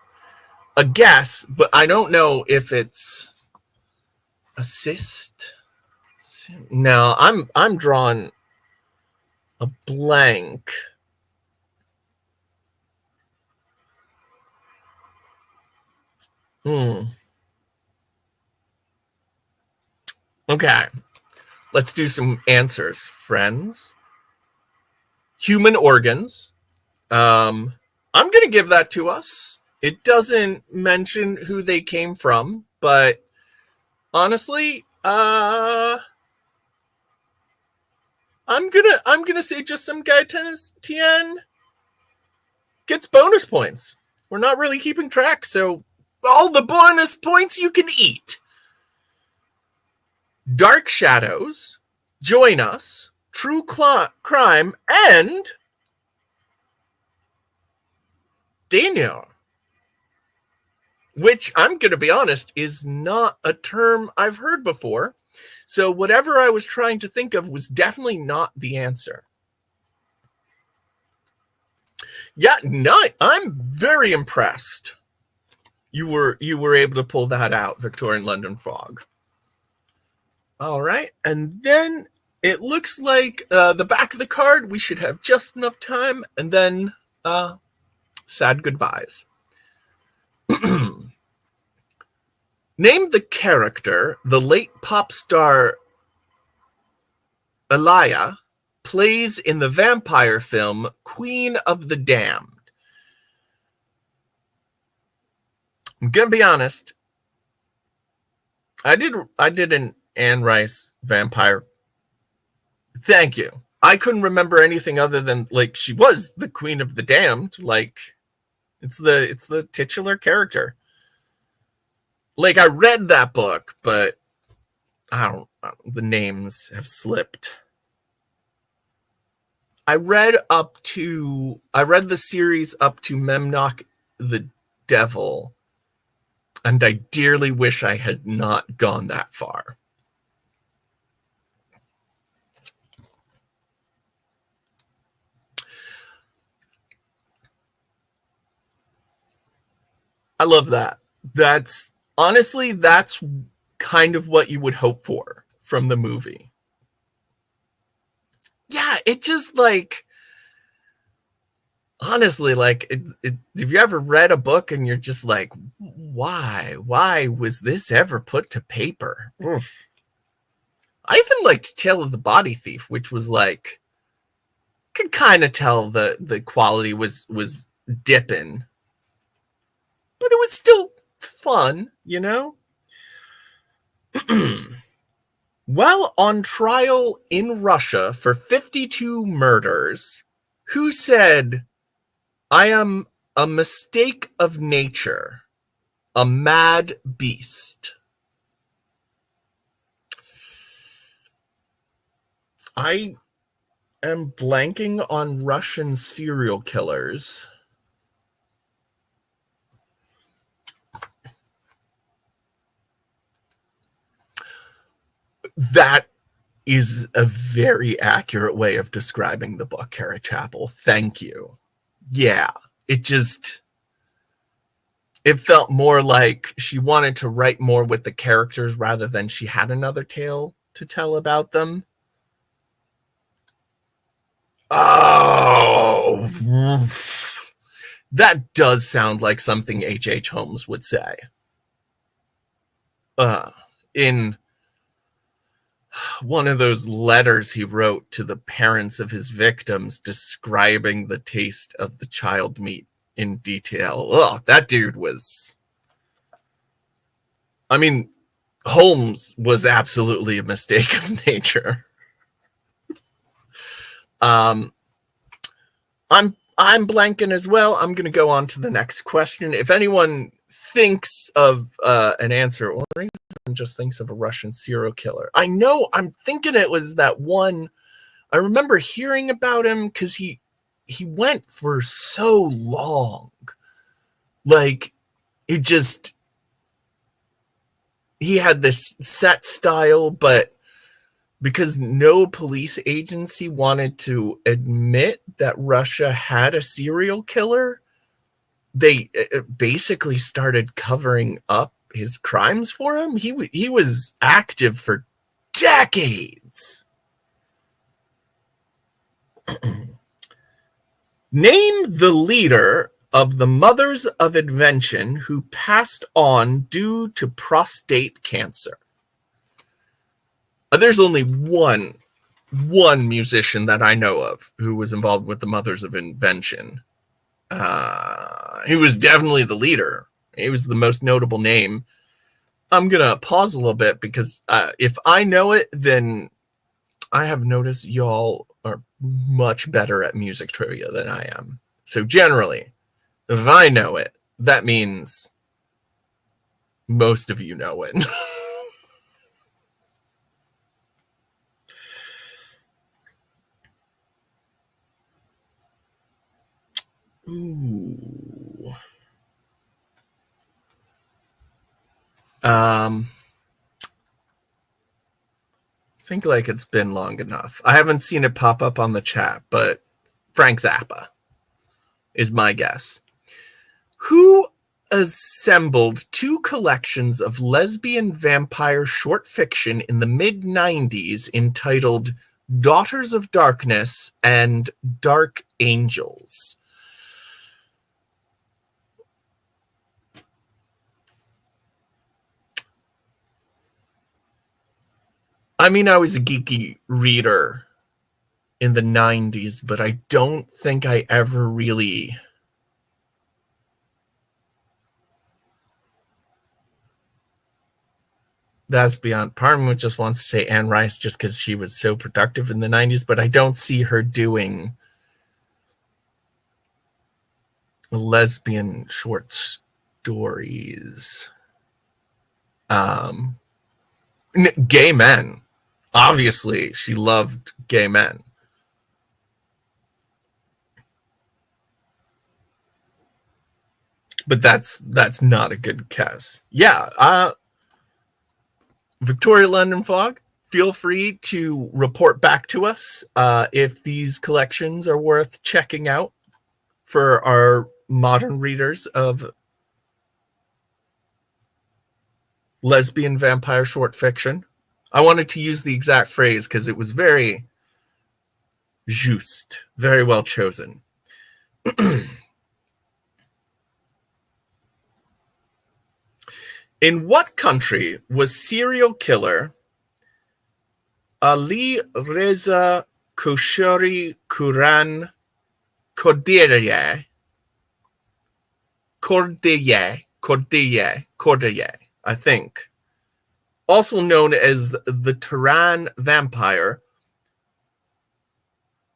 A guess, but I don't know if it's assist. No, I'm drawing a blank. Okay. Let's do some answers, friends. Human organs. I'm going to give that to us. It doesn't mention who they came from, but honestly, I'm gonna say just some guy Tien gets bonus points. We're not really keeping track, so all the bonus points you can eat. Dark Shadows, Join Us, True Crime, and Daniel. Which, I'm going to be honest, is not a term I've heard before. So whatever I was trying to think of was definitely not the answer. Yeah, I'm very impressed. You were able to pull that out, Victorian London Fog. All right, and then it looks like the back of the card, we should have just enough time, and then sad goodbyes. Name the character the late pop star Aaliyah plays in the vampire film Queen of the Damned. I'm gonna be honest. I did an Anne Rice vampire. Thank you. I couldn't remember anything other than like she was the Queen of the Damned. Like it's the titular character. Like I read that book, but the names have slipped. I read the series up to Memnoch the Devil, and I dearly wish I had not gone that far. I love that. That's kind of what you would hope for from the movie. Yeah, it just like, honestly, like, have you ever read a book and you're just like, why was this ever put to paper? Oof. I even liked Tale of the Body Thief, which was like, could kind of tell the quality was dipping, but it was still fun, you know? While on trial in Russia for 52 murders, who said, "I am a mistake of nature, a mad beast"? I am blanking on Russian serial killers. That is a very accurate way of describing the book, Kara Chappell. Thank you. Yeah, it felt more like she wanted to write more with the characters rather than she had another tale to tell about them. Oh, that does sound like something H.H. Holmes would say. In one of those letters he wrote to the parents of his victims describing the taste of the child meat in detail. Oh, that dude was I mean, Holmes was absolutely a mistake of nature. I'm blanking as well. I'm going to go on to the next question. If anyone thinks of an answer, or even just thinks of a Russian serial killer, I know I'm thinking it was that one. I remember hearing about him because he went for so long. Like, it just, he had this set style, but because no police agency wanted to admit that Russia had a serial killer, they basically started covering up his crimes for him. He was active for decades. Name the leader of the Mothers of Invention who passed on due to prostate cancer. There's only one musician that I know of who was involved with the Mothers of Invention. He was definitely the leader. He was the most notable name. I'm going to pause a little bit because if I know it, then I have noticed y'all are much better at music trivia than I am. So generally, if I know it, that means most of you know it. Ooh. Think like it's been long enough. I haven't seen it pop up on the chat, but Frank Zappa is my guess. Who assembled two collections of lesbian vampire short fiction in the mid-90s entitled Daughters of Darkness and Dark Angels? I mean, I was a geeky reader in the 90s, but I don't think I ever really... That's beyond... Part of me just wants to say Anne Rice just because she was so productive in the 90s, but I don't see her doing lesbian short stories. Gay men. Obviously, she loved gay men. But that's not a good guess. Yeah, Victoria London Fog, feel free to report back to us if these collections are worth checking out for our modern readers of lesbian vampire short fiction. I wanted to use the exact phrase because it was very juste, very well chosen. In what country was serial killer Ali Reza Khoshari Kuran Cordier, I think, also known as the Tehran vampire,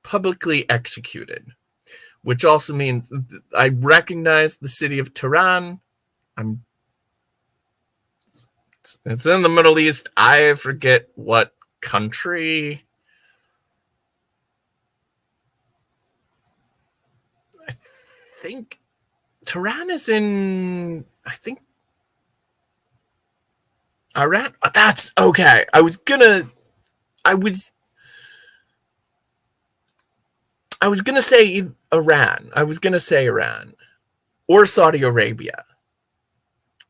publicly executed? Which also means I recognize the city of Tehran. It's in the Middle East. I forget what country. I think Tehran is in, I think, Iran. That's okay. I was gonna say Iran. I was gonna say Iran or Saudi Arabia,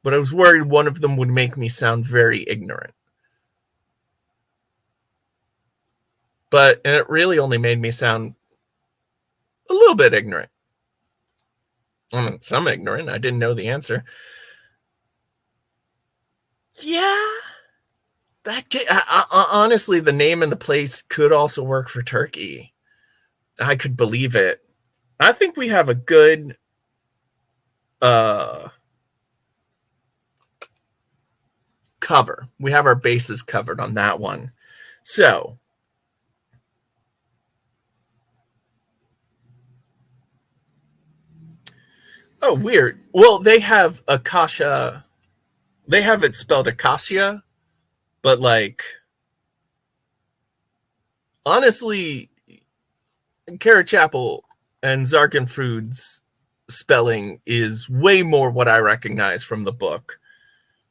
but I was worried one of them would make me sound very ignorant. But it really only made me sound a little bit ignorant. I mean, some ignorant. I didn't know the answer. Yeah, honestly, the name and the place could also work for Turkey. I could believe it. I think we have a good cover. We have our bases covered on that one. So, oh, weird. Well, they have Akasha. They have it spelled Acacia, but like, honestly, Carrot Chapel and Zarkenfrud's spelling is way more what I recognize from the book.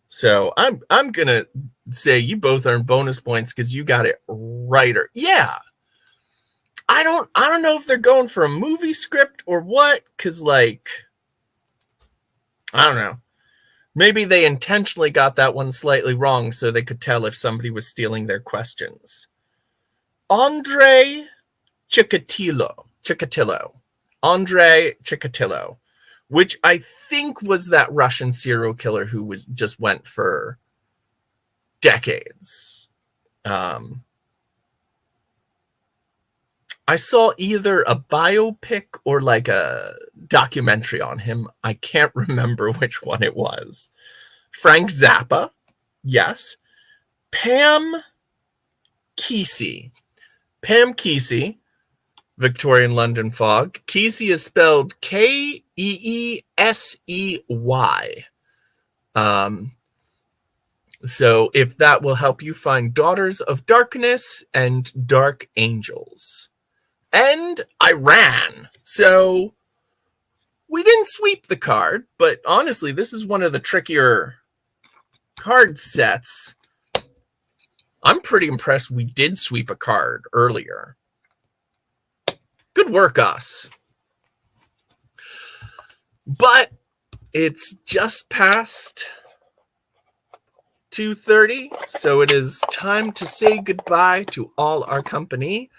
So I'm gonna say you both earn bonus points because you got it right. Or yeah, I don't know if they're going for a movie script or what, because like, I don't know. Maybe they intentionally got that one slightly wrong so they could tell if somebody was stealing their questions. Andre Chikatilo, which I think was that Russian serial killer who just went for decades. I saw either a biopic or like a documentary on him. I can't remember which one it was. Frank Zappa, yes. Pam Kesey, Victorian London Fog. Kesey is spelled Keesey. So if that will help you find Daughters of Darkness and Dark Angels. And I ran. So we didn't sweep the card, but honestly, this is one of the trickier card sets. I'm pretty impressed we did sweep a card earlier. Good work, us. But it's just past 2:30, so it is time to say goodbye to all our company.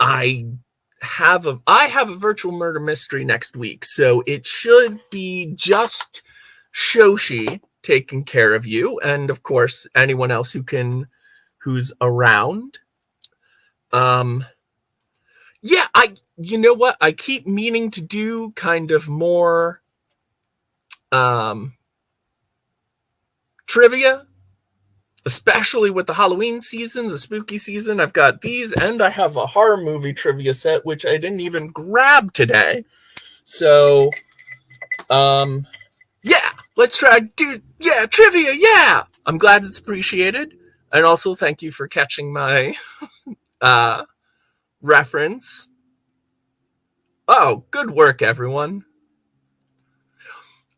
I have a virtual murder mystery next week, so it should be just Shoshi taking care of you, and of course anyone else who's around. Yeah, you know what? I keep meaning to do kind of more trivia, especially with the Halloween season, the spooky season. I've got these, and I have a horror movie trivia set, which I didn't even grab today. So, yeah, let's try trivia. Yeah, I'm glad it's appreciated. And also thank you for catching my reference. Oh, good work, everyone.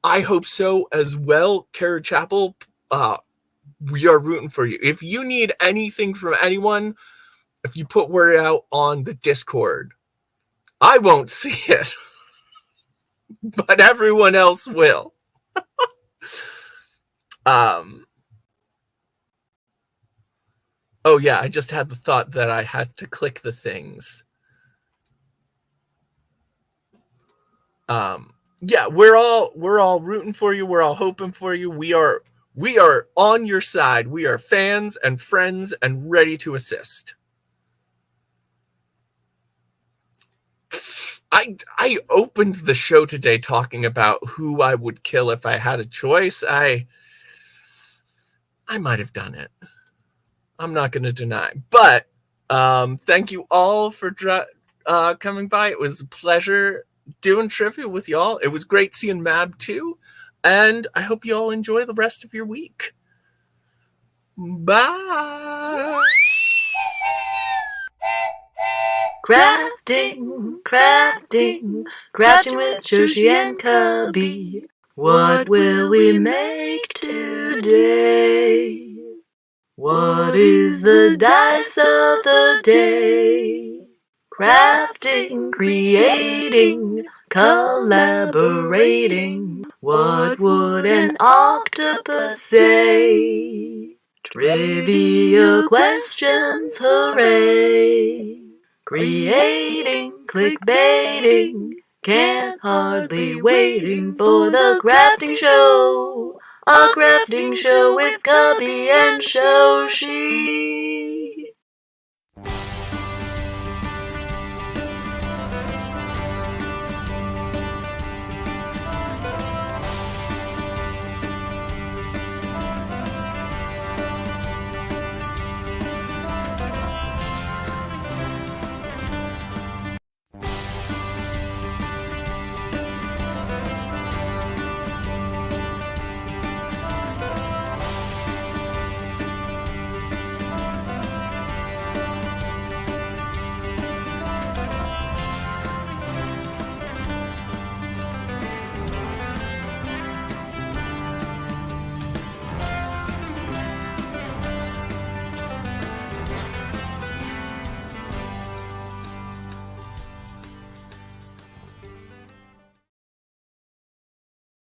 I hope so as well, Carrot Chapel. We are rooting for you. If you need anything from anyone, if you put word out on the Discord, I won't see it, but everyone else will. Oh yeah, I just had the thought that I had to click the things. Yeah, we're all rooting for you. We're all hoping for you. We are on your side. We are fans and friends and ready to assist. I opened the show today talking about who I would kill if I had a choice. I might have done it. I'm not going to deny. But thank you all for coming by. It was a pleasure doing trivia with y'all. It was great seeing Mab too. And I hope you all enjoy the rest of your week. Bye.
Crafting with Shoshi and Cubby. What will we make today? What is the dice of the day? Crafting, creating, collaborating. What would an octopus say? Trivia questions, hooray! Creating, clickbaiting, can't hardly waiting for the crafting show. A crafting show with Cubby and Shoshi.